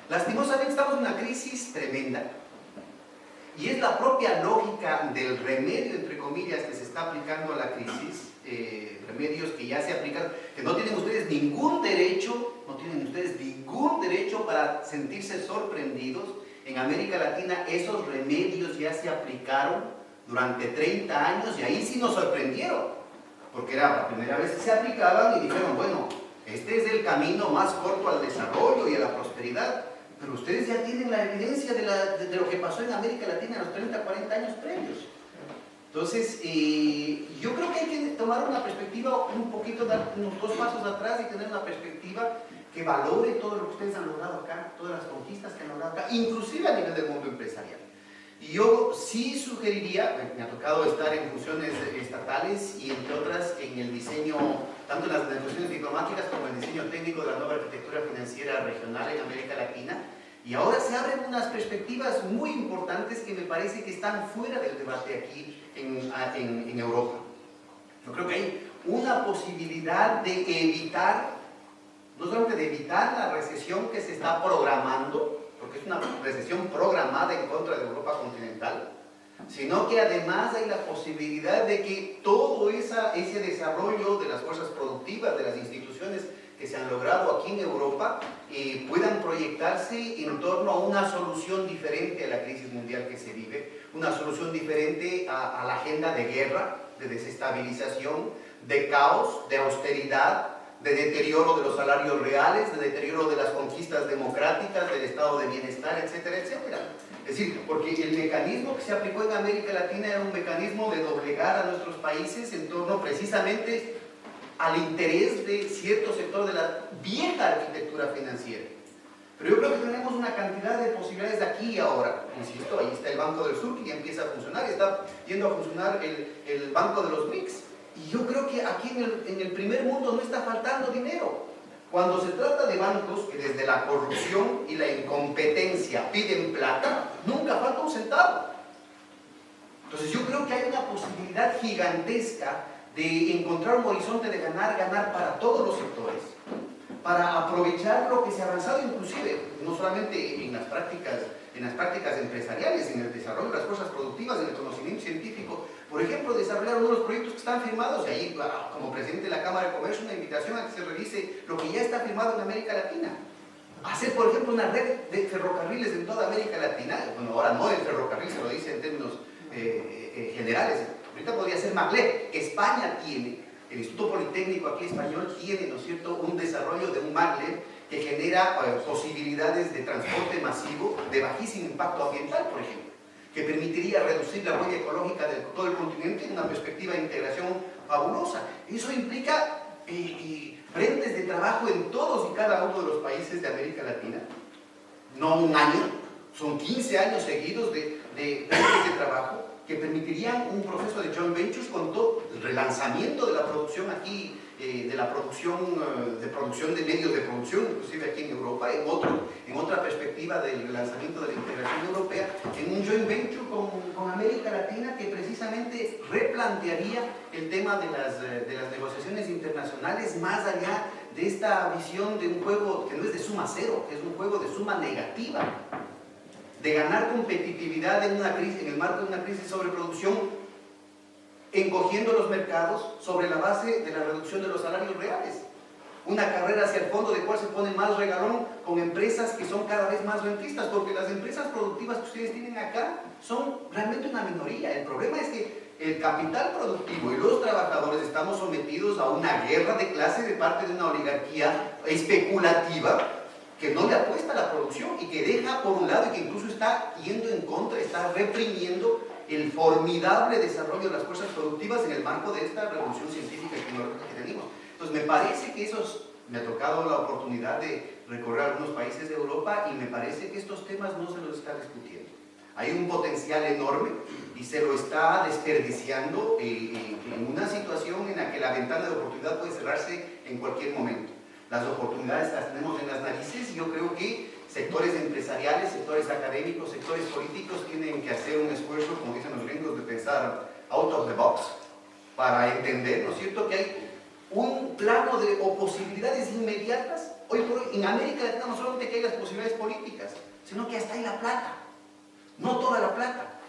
Lastimosamente estamos en una crisis tremenda, y es la propia lógica del remedio, entre comillas, que se está aplicando a la crisis, remedios que ya se aplican, que no tienen ustedes ningún derecho, para sentirse sorprendidos. En América Latina esos remedios ya se aplicaron durante 30 años y ahí sí nos sorprendieron, porque era la primera vez que se aplicaban y dijeron, bueno, este es el camino más corto al desarrollo y a la prosperidad, pero ustedes ya tienen la evidencia de lo que pasó en América Latina en los 30, 40 años previos. Entonces, yo creo que hay que tomar una perspectiva un poquito, dar unos 2 pasos atrás y tener una perspectiva que valore todo lo que ustedes han logrado acá, todas las conquistas que han logrado acá, inclusive a nivel del mundo empresarial. Y yo sí sugeriría, me ha tocado estar en funciones estatales y entre otras en el diseño, tanto en las negociaciones diplomáticas como en el diseño técnico de la nueva arquitectura financiera regional en América Latina, y ahora se abren unas perspectivas muy importantes que me parece que están fuera del debate aquí en Europa. Yo creo que hay una posibilidad de evitar, no solamente de evitar la recesión que se está programando, porque es una recesión programada en contra de Europa continental, sino que además hay la posibilidad de que todo ese desarrollo de las fuerzas productivas, de las instituciones que se han logrado aquí en Europa, puedan proyectarse en torno a una solución diferente a la crisis mundial que se vive, una solución diferente a la agenda de guerra, de desestabilización, de caos, de austeridad, de deterioro de los salarios reales, de deterioro de las conquistas democráticas, del estado de bienestar, etcétera, etcétera. Es decir, porque el mecanismo que se aplicó en América Latina era un mecanismo de doblegar a nuestros países en torno precisamente al interés de cierto sector de la vieja arquitectura financiera. Pero yo creo que tenemos una cantidad de posibilidades de aquí y ahora. Insisto, ahí está el Banco del Sur que ya empieza a funcionar, está yendo a funcionar el Banco de los BRICS. Y yo creo que aquí en el primer mundo no está faltando dinero. Cuando se trata de bancos que desde la corrupción y la incompetencia piden plata, nunca falta un centavo. Entonces yo creo que hay una posibilidad gigantesca de encontrar un horizonte de ganar para todos los sectores, para aprovechar lo que se ha avanzado inclusive, no solamente en las prácticas empresariales, en el desarrollo de las fuerzas productivas, en el conocimiento científico. Por ejemplo, desarrollar uno de los proyectos que están firmados, y ahí como presidente de la Cámara de Comercio una invitación a que se revise lo que ya está firmado en América Latina. Hacer, por ejemplo, una red de ferrocarriles en toda América Latina. Bueno, ahora no el ferrocarril, se lo dice en términos generales. Ahorita podría ser maglev, que España tiene, el Instituto Politécnico aquí español tiene, ¿no es cierto?, un desarrollo de un maglev que genera posibilidades de transporte masivo de bajísimo impacto ambiental, por ejemplo, que permitiría reducir la huella ecológica de todo el continente en una perspectiva de integración fabulosa. Eso implica frentes de trabajo en todos y cada uno de los países de América Latina, no un año, son 15 años seguidos de frentes de trabajo que permitirían un proceso de joint ventures con todo el relanzamiento de la producción aquí, de producción de medios de producción, inclusive aquí en Europa, en otra perspectiva del relanzamiento de la integración europea, en un joint venture con América Latina que precisamente replantearía el tema de las negociaciones internacionales más allá de esta visión de un juego que no es de suma cero, que es un juego de suma negativa, de ganar competitividad en el marco de una crisis de sobreproducción, encogiendo los mercados sobre la base de la reducción de los salarios reales. Una carrera hacia el fondo de cual se pone más regalón con empresas que son cada vez más rentistas, porque las empresas productivas que ustedes tienen acá son realmente una minoría. El problema es que el capital productivo y los trabajadores estamos sometidos a una guerra de clase de parte de una oligarquía especulativa que no le apuesta a la producción y que deja por un lado y que incluso está yendo en contra, está reprimiendo el formidable desarrollo de las fuerzas productivas en el marco de esta revolución científica y tecnológica que tenemos. Entonces me parece que me ha tocado la oportunidad de recorrer algunos países de Europa y me parece que estos temas no se los está discutiendo. Hay un potencial enorme y se lo está desperdiciando en una situación en la que la ventana de oportunidad puede cerrarse en cualquier momento. Las oportunidades las tenemos en las narices y yo creo que sectores empresariales, sectores académicos, sectores políticos tienen que hacer un esfuerzo, como dicen los gringos, de pensar out of the box para entender, ¿no es cierto?, que hay un plano de o posibilidades inmediatas. Hoy por hoy en América Latina no solamente que hay las posibilidades políticas, sino que hasta hay la plata. No toda la plata,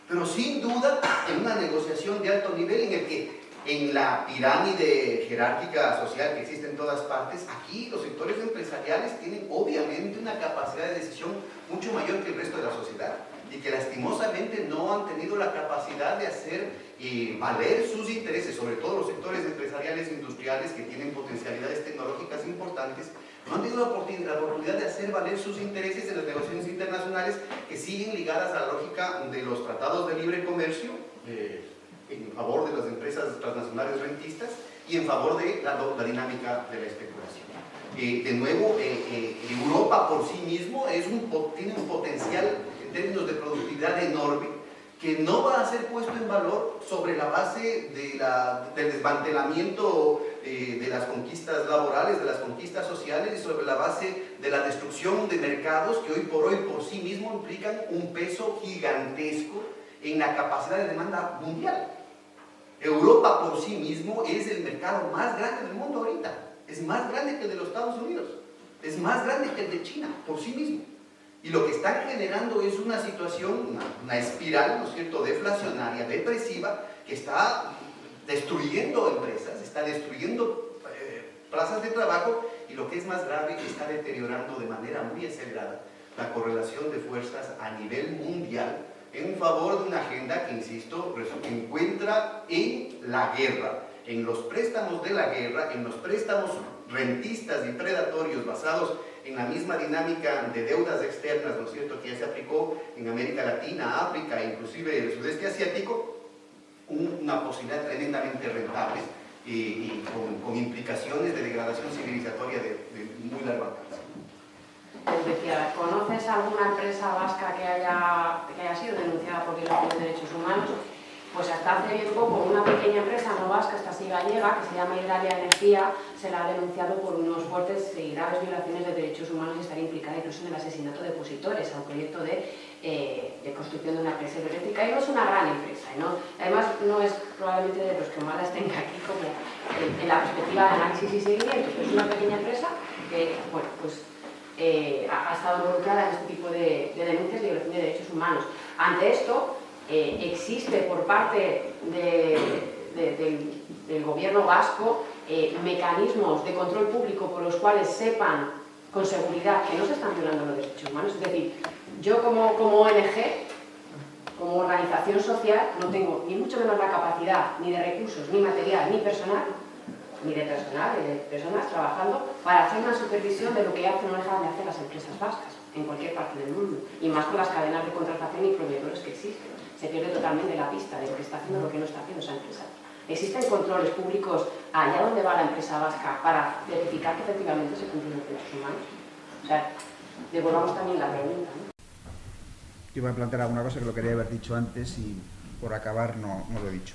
pero sin duda en una negociación de alto nivel en el que en la pirámide jerárquica social que existe en todas partes, aquí los sectores empresariales tienen obviamente una capacidad de decisión mucho mayor que el resto de la sociedad y que lastimosamente no han tenido la capacidad de hacer valer sus intereses, sobre todo los sectores empresariales industriales que tienen potencialidades tecnológicas importantes, no han tenido la oportunidad de hacer valer sus intereses en las negociaciones internacionales que siguen ligadas a la lógica de los tratados de libre comercio, en favor de las empresas transnacionales rentistas y en favor de la dinámica de la especulación. De nuevo, Europa por sí mismo tiene un potencial en términos de productividad enorme que no va a ser puesto en valor sobre la base del desmantelamiento de las conquistas laborales, de las conquistas sociales y sobre la base de la destrucción de mercados que hoy por sí mismo implican un peso gigantesco en la capacidad de demanda mundial. Europa por sí mismo es el mercado más grande del mundo ahorita. Es más grande que el de los Estados Unidos. Es más grande que el de China por sí mismo. Y lo que están generando es una situación, una espiral, ¿no es cierto?, deflacionaria, depresiva, que está destruyendo empresas, está destruyendo plazas de trabajo y lo que es más grave, está deteriorando de manera muy acelerada la correlación de fuerzas a nivel mundial en favor de una agenda que, insisto, encuentra en la guerra, en los préstamos de la guerra, en los préstamos rentistas y predatorios basados en la misma dinámica de deudas externas, ¿no es cierto?, que ya se aplicó en América Latina, África, inclusive el sudeste asiático, una posibilidad tremendamente rentable y con implicaciones de degradación civilizatoria de muy largo alcance. Decía, ¿conoces alguna empresa vasca que haya sido denunciada por violación de derechos humanos? Pues hasta hace bien poco una pequeña empresa no vasca, esta sí gallega, que se llama Hidralia Energía, se la ha denunciado por unos fuertes y graves violaciones de derechos humanos y estaría implicada incluso en el asesinato de opositores a un proyecto de construcción de una presa hidroeléctrica. Y no es una gran empresa, ¿no? Además no es probablemente de los que más las tenga aquí como en la perspectiva de análisis y seguimiento, pero es una pequeña empresa que, bueno, pues ha estado involucrada en este tipo de denuncias de violación de derechos humanos. Ante esto, existe por parte del gobierno vasco mecanismos de control público por los cuales sepan con seguridad que no se están violando los derechos humanos. Es decir, yo como ONG, como organización social, no tengo ni mucho menos la capacidad ni de recursos, ni material, ni personal, ni de personas trabajando para hacer una supervisión de lo que hacen o dejan de hacer las empresas vascas en cualquier parte del mundo, y más con las cadenas de contratación y proveedores que existen. Se pierde totalmente la pista de lo que está haciendo y lo que no está haciendo esa empresa. ¿Existen controles públicos allá donde va la empresa vasca para verificar que efectivamente se cumplen los derechos humanos? O sea, devolvamos también la pregunta, ¿no? Yo voy a plantear alguna cosa que lo quería haber dicho antes y por acabar no lo he dicho.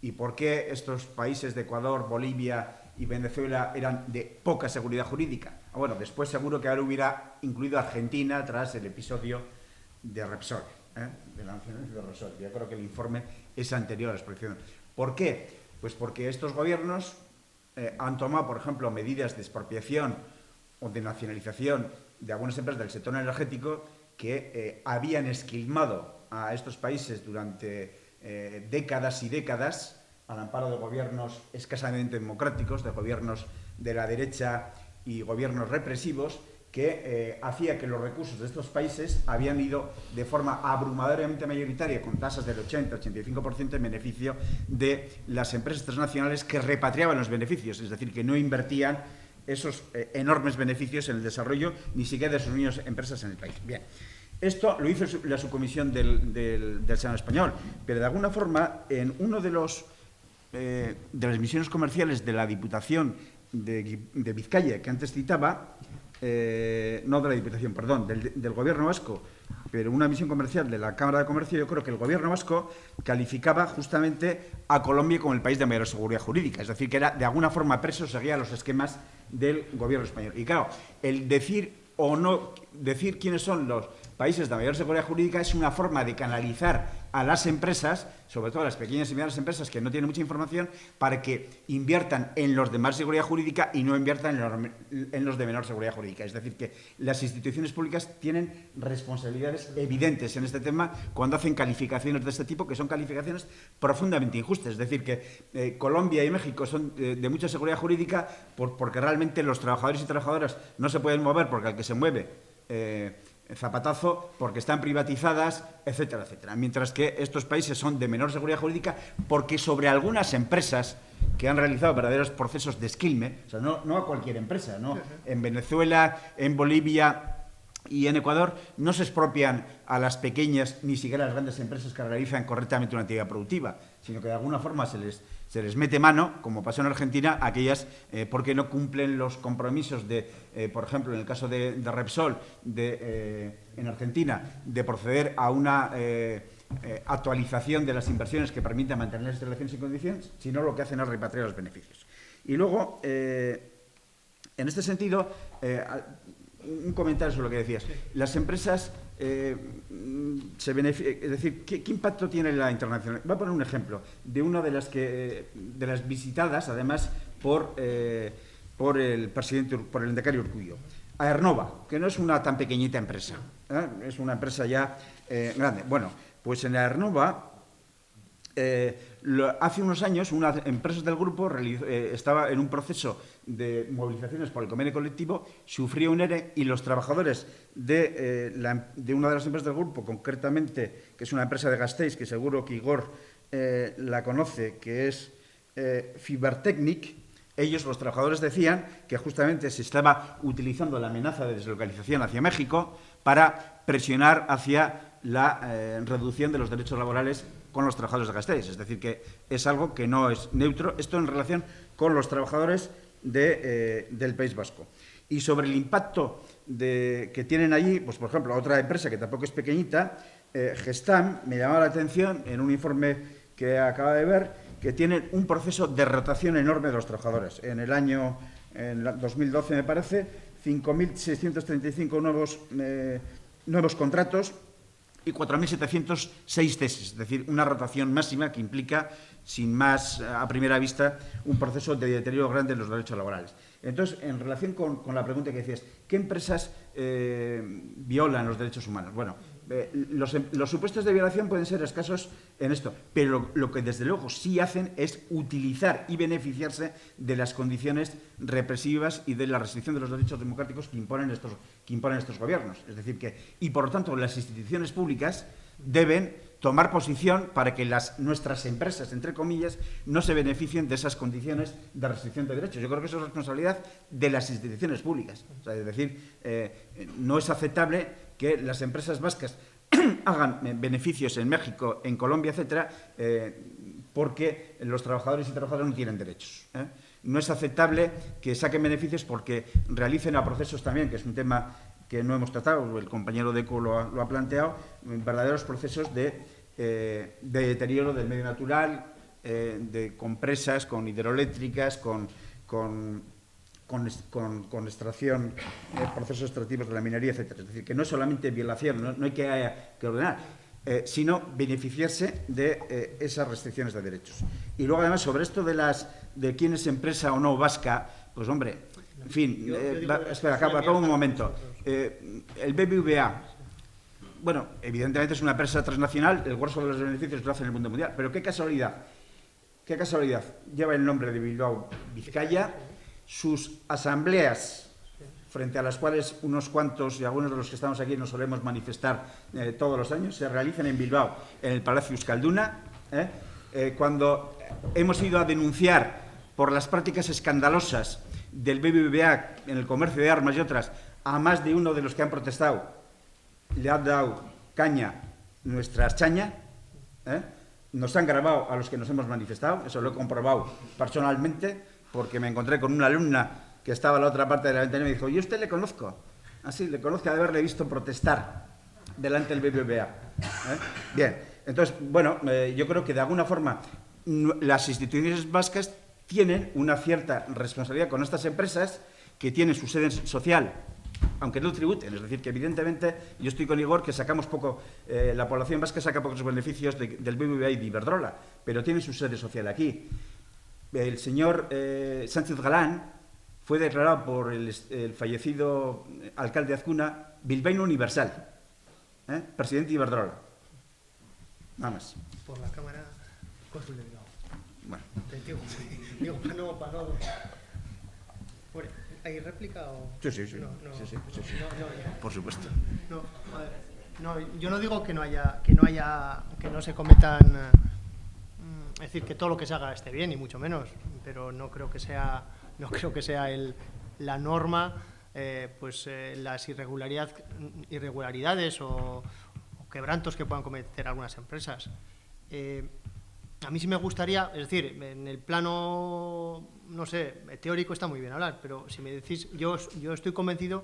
¿Y por qué estos países de Ecuador, Bolivia y Venezuela eran de poca seguridad jurídica? Bueno, después seguro que ahora hubiera incluido Argentina tras el episodio de Repsol, de la nacionalización de Repsol. Yo creo que el informe es anterior a la exposición. ¿Por qué? Pues porque estos gobiernos han tomado, por ejemplo, medidas de expropiación o de nacionalización de algunas empresas del sector energético que habían esquilmado a estos países durante décadas y décadas al amparo de gobiernos escasamente democráticos, de gobiernos de la derecha y gobiernos represivos, que hacía que los recursos de estos países habían ido de forma abrumadoramente mayoritaria, con tasas del 80-85% en beneficio de las empresas transnacionales que repatriaban los beneficios, es decir, que no invertían esos enormes beneficios en el desarrollo ni siquiera de sus mismas empresas en el país. Bien, esto lo hizo la subcomisión del Senado español, pero de alguna forma en uno de las misiones comerciales de la Diputación de Vizcaya, que antes citaba, no de la Diputación, perdón, del Gobierno vasco, pero una misión comercial de la Cámara de Comercio, yo creo que el Gobierno vasco calificaba justamente a Colombia como el país de mayor seguridad jurídica, es decir, que era de alguna forma preso, seguía los esquemas del Gobierno español. Y claro, el decir o no decir quiénes son los países de mayor seguridad jurídica es una forma de canalizar a las empresas, sobre todo a las pequeñas y medianas empresas que no tienen mucha información, para que inviertan en los de más seguridad jurídica y no inviertan en los de menor seguridad jurídica. Es decir, que las instituciones públicas tienen responsabilidades evidentes en este tema cuando hacen calificaciones de este tipo, que son calificaciones profundamente injustas. Es decir, que Colombia y México son de mucha seguridad jurídica porque realmente los trabajadores y trabajadoras no se pueden mover porque al que se mueve zapatazo, porque están privatizadas, etcétera, etcétera. Mientras que estos países son de menor seguridad jurídica porque sobre algunas empresas que han realizado verdaderos procesos de esquilme, o sea, no a cualquier empresa, ¿no? En Venezuela, en Bolivia y en Ecuador no se expropian a las pequeñas ni siquiera a las grandes empresas que realizan correctamente una actividad productiva, sino que de alguna forma se les mete mano, como pasó en Argentina, a aquellas porque no cumplen los compromisos de, por ejemplo, en el caso de Repsol en Argentina, de proceder a una actualización de las inversiones que permitan mantener las instalaciones en condiciones, sino lo que hacen es repatriar los beneficios. Y luego, en este sentido, un comentario sobre lo que decías. Las empresas se benefician, es decir, ¿qué impacto tiene la internacional? Voy a poner un ejemplo de una de las visitadas, además, por el presidente, por el lehendakari Urkullu. Aernova, que no es una tan pequeñita empresa, es una empresa ya grande. Bueno, pues en Aernova, hace unos años, unas empresas del grupo estaba en un proceso de movilizaciones por el convenio colectivo, sufrió un ERE y los trabajadores de una de las empresas del grupo, concretamente, que es una empresa de Gasteiz, que seguro que Igor la conoce, que es Fibertechnic, ellos, los trabajadores, decían que justamente se estaba utilizando la amenaza de deslocalización hacia México para presionar hacia la reducción de los derechos laborales con los trabajadores de Gasteiz. Es decir, que es algo que no es neutro. Esto en relación con los trabajadores del País Vasco. Y sobre el impacto que tienen allí, pues por ejemplo, otra empresa que tampoco es pequeñita, Gestam, me llamaba la atención en un informe que acaba de ver, que tienen un proceso de rotación enorme de los trabajadores. En el 2012, me parece, 5.635 nuevos contratos y 4.706 ceses, es decir, una rotación máxima que implica, sin más a primera vista, un proceso de deterioro grande de los derechos laborales. Entonces, en relación con la pregunta que decías, ¿qué empresas violan los derechos humanos? Bueno, los supuestos de violación pueden ser escasos en esto, pero lo que desde luego sí hacen es utilizar y beneficiarse de las condiciones represivas y de la restricción de los derechos democráticos que imponen estos gobiernos. Es decir, y por lo tanto las instituciones públicas deben tomar posición para que nuestras empresas, entre comillas, no se beneficien de esas condiciones de restricción de derechos. Yo creo que eso es responsabilidad de las instituciones públicas. O sea, es decir, no es aceptable que las empresas vascas hagan beneficios en México, en Colombia, etcétera, porque los trabajadores y trabajadoras no tienen derechos. No es aceptable que saquen beneficios porque realicen a procesos también, que es un tema que no hemos tratado, el compañero Deco lo ha planteado, verdaderos procesos de deterioro del medio natural, de compresas, con hidroeléctricas, con extracción, procesos extractivos de la minería, etcétera. Es decir, que no es solamente violación, no hay que ordenar, sino beneficiarse de esas restricciones de derechos. Y luego, además, sobre esto de quién es empresa o no vasca, pues, hombre, en fin, espera, acabo un momento. El BBVA, bueno, evidentemente es una empresa transnacional, el grueso de los beneficios lo hace en el mundo mundial, pero qué casualidad, lleva el nombre de Bilbao, Vizcaya. Sus asambleas, frente a las cuales unos cuantos y algunos de los que estamos aquí nos solemos manifestar todos los años, se realizan en Bilbao, en el Palacio Euskalduna. Cuando hemos ido a denunciar por las prácticas escandalosas del BBVA en el comercio de armas y otras, a más de uno de los que han protestado, le han dado caña nuestra chaña, nos han grabado a los que nos hemos manifestado, eso lo he comprobado personalmente, porque me encontré con una alumna que estaba a la otra parte de la ventana y me dijo, ¿y usted le conozco? Así, le conozco de haberle visto protestar delante del BBVA. Bien, entonces, bueno, yo creo que de alguna forma las instituciones vascas tienen una cierta responsabilidad con estas empresas que tienen su sede social aunque no tributen. Es decir, que evidentemente, yo estoy con Igor, que sacamos poco, la población vasca saca pocos beneficios del BBVA y de Iberdrola, pero tiene su sede social aquí. El señor Sánchez Galán fue declarado por el fallecido alcalde de Azcuna bilbaíno universal, presidente de Iberdrola. Nada más. Por la cámara, cónsul de Bilbao. Bueno. Digo, para no. Bueno, ¿hay réplica o...? Sí. No, Sí. No, por supuesto. No, a ver, no, yo no digo que no se cometan, es decir, que todo lo que se haga esté bien, ni mucho menos, pero no creo que sea la norma, las irregularidades o quebrantos que puedan cometer algunas empresas. A mí sí me gustaría, es decir, en el plano, no sé, teórico está muy bien hablar, pero si me decís, yo estoy convencido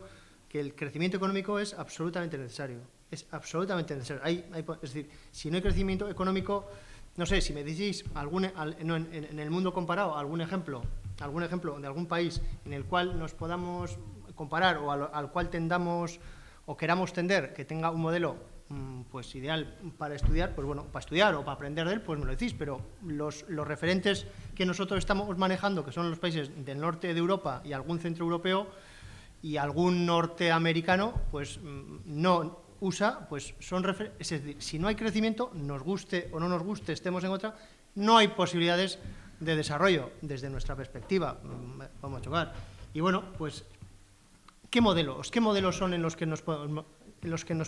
que el crecimiento económico es absolutamente necesario. Es absolutamente necesario. Es decir, si no hay crecimiento económico, no sé, si me decís en el mundo comparado algún ejemplo de algún país en el cual nos podamos comparar o al cual tendamos o queramos tender, que tenga un modelo pues ideal para estudiar, pues bueno, para estudiar o para aprender de él, pues me lo decís, pero los referentes que nosotros estamos manejando, que son los países del norte de Europa y algún centro europeo y algún norteamericano, pues no USA, pues son referentes. Es decir, si no hay crecimiento, nos guste o no nos guste, estemos en otra, no hay posibilidades de desarrollo desde nuestra perspectiva. Vamos a chocar. Y bueno, pues, ¿qué modelos son en los que nos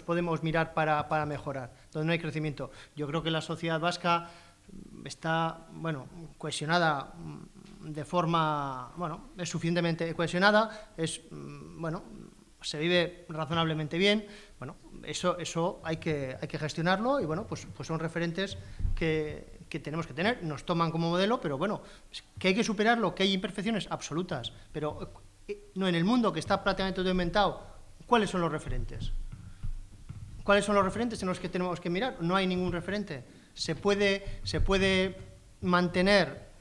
podemos mirar para mejorar, donde no hay crecimiento? Yo creo que la sociedad vasca está, bueno, cohesionada de forma, bueno, es suficientemente cohesionada, se vive razonablemente bien. Bueno, eso hay que gestionarlo y bueno, pues son referentes que tenemos que tener, nos toman como modelo, pero bueno, que hay que superarlo, que hay imperfecciones absolutas, pero no, en el mundo que está prácticamente todo inventado, ¿cuáles son los referentes? ¿Cuáles son los referentes en los que tenemos que mirar? No hay ningún referente. ¿Se puede mantener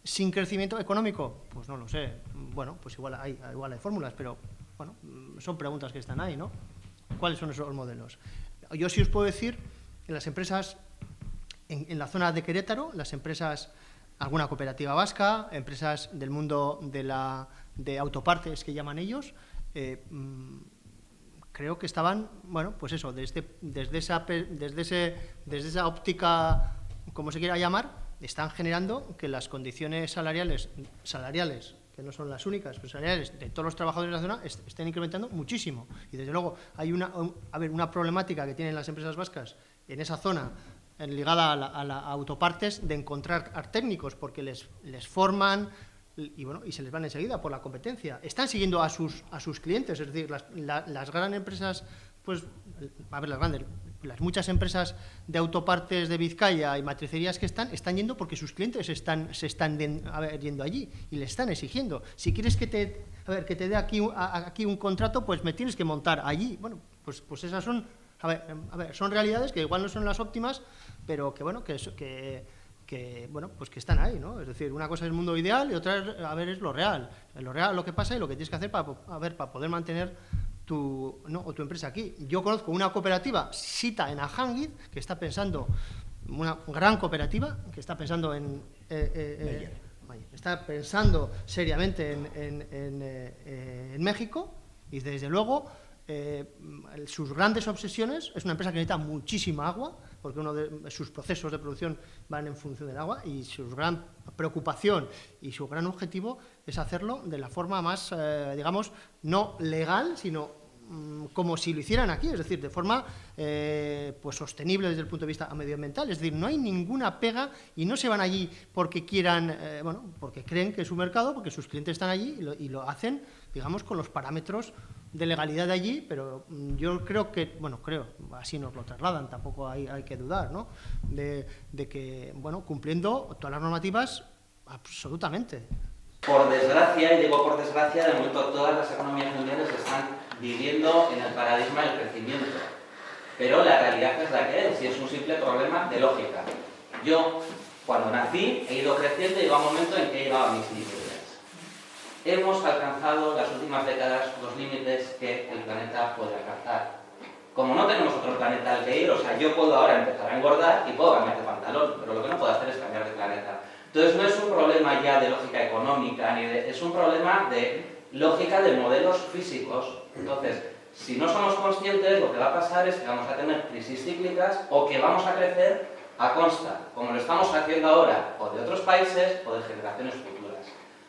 sin crecimiento económico? Pues no lo sé. Bueno, pues igual hay fórmulas, pero bueno, son preguntas que están ahí, ¿no? ¿Cuáles son esos modelos? Yo sí os puedo decir, en las empresas, en la zona de Querétaro, las empresas, alguna cooperativa vasca, empresas del mundo de autopartes que llaman ellos, creo que estaban, bueno, pues eso, desde esa óptica, como se quiera llamar, están generando que las condiciones salariales, que no son las únicas, pero salariales de todos los trabajadores de la zona, estén incrementando muchísimo. Y desde luego hay una problemática que tienen las empresas vascas en esa zona, ligada a la autopartes, de encontrar técnicos, porque les forman y bueno, y se les van enseguida por la competencia. Están siguiendo a sus clientes, es decir, las grandes empresas, pues, a ver, las muchas empresas de autopartes de Vizcaya y matricerías que están yendo porque sus clientes se están yendo allí y le están exigiendo. Si quieres que te dé aquí un contrato, pues me tienes que montar allí. Bueno, pues esas son, son realidades que igual no son las óptimas, pero que bueno, bueno, pues que están ahí, ¿no? Es decir, una cosa es el mundo ideal y otra es lo real. Lo real, lo que pasa y lo que tienes que hacer para poder mantener tu empresa aquí. Yo conozco una cooperativa, Sita, en Ajanguiz, que está pensando, una gran cooperativa, que está pensando está pensando seriamente en México, y desde luego sus grandes obsesiones, es una empresa que necesita muchísima agua, porque uno de sus procesos de producción van en función del agua, y su gran preocupación y su gran objetivo es hacerlo de la forma más, digamos, no legal, sino como si lo hicieran aquí, es decir, de forma pues sostenible desde el punto de vista medioambiental. Es decir, no hay ninguna pega y no se van allí porque quieran, porque creen que es su mercado, porque sus clientes están allí y lo hacen, digamos, con los parámetros de legalidad de allí, pero yo creo que, así nos lo trasladan, tampoco hay que dudar, ¿no? De que, cumpliendo todas las normativas, absolutamente. Por desgracia, y digo por desgracia, de momento todas las economías mundiales están viviendo en el paradigma del crecimiento. Pero la realidad es la que es, y es un simple problema de lógica. Yo, cuando nací, he ido creciendo y llega un momento en que he llegado a mis límites. hemos alcanzado en las últimas décadas los límites que el planeta puede alcanzar. Como no tenemos otro planeta al que ir, o sea, yo puedo ahora empezar a engordar y puedo cambiar de pantalón, pero lo que no puedo hacer es cambiar de planeta. Entonces no es un problema ya de lógica económica, es un problema de lógica de modelos físicos. Entonces, si no somos conscientes, lo que va a pasar es que vamos a tener crisis cíclicas o que vamos a crecer a consta, como lo estamos haciendo ahora, o de otros países o de generaciones futuras.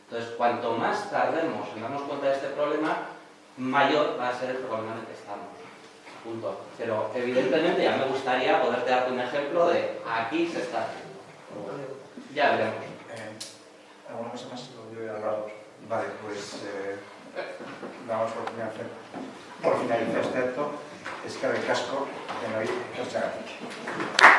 Entonces, cuanto más tardemos en darnos cuenta de este problema, mayor va a ser el problema en el que estamos. Punto. Pero evidentemente ya me gustaría poderte darte un ejemplo de aquí se está haciendo. Ya veremos. ¿Alguna cosa más? Yo voy a hablar. Vale, pues damos por finalizar este acto. Es que el casco en hoy es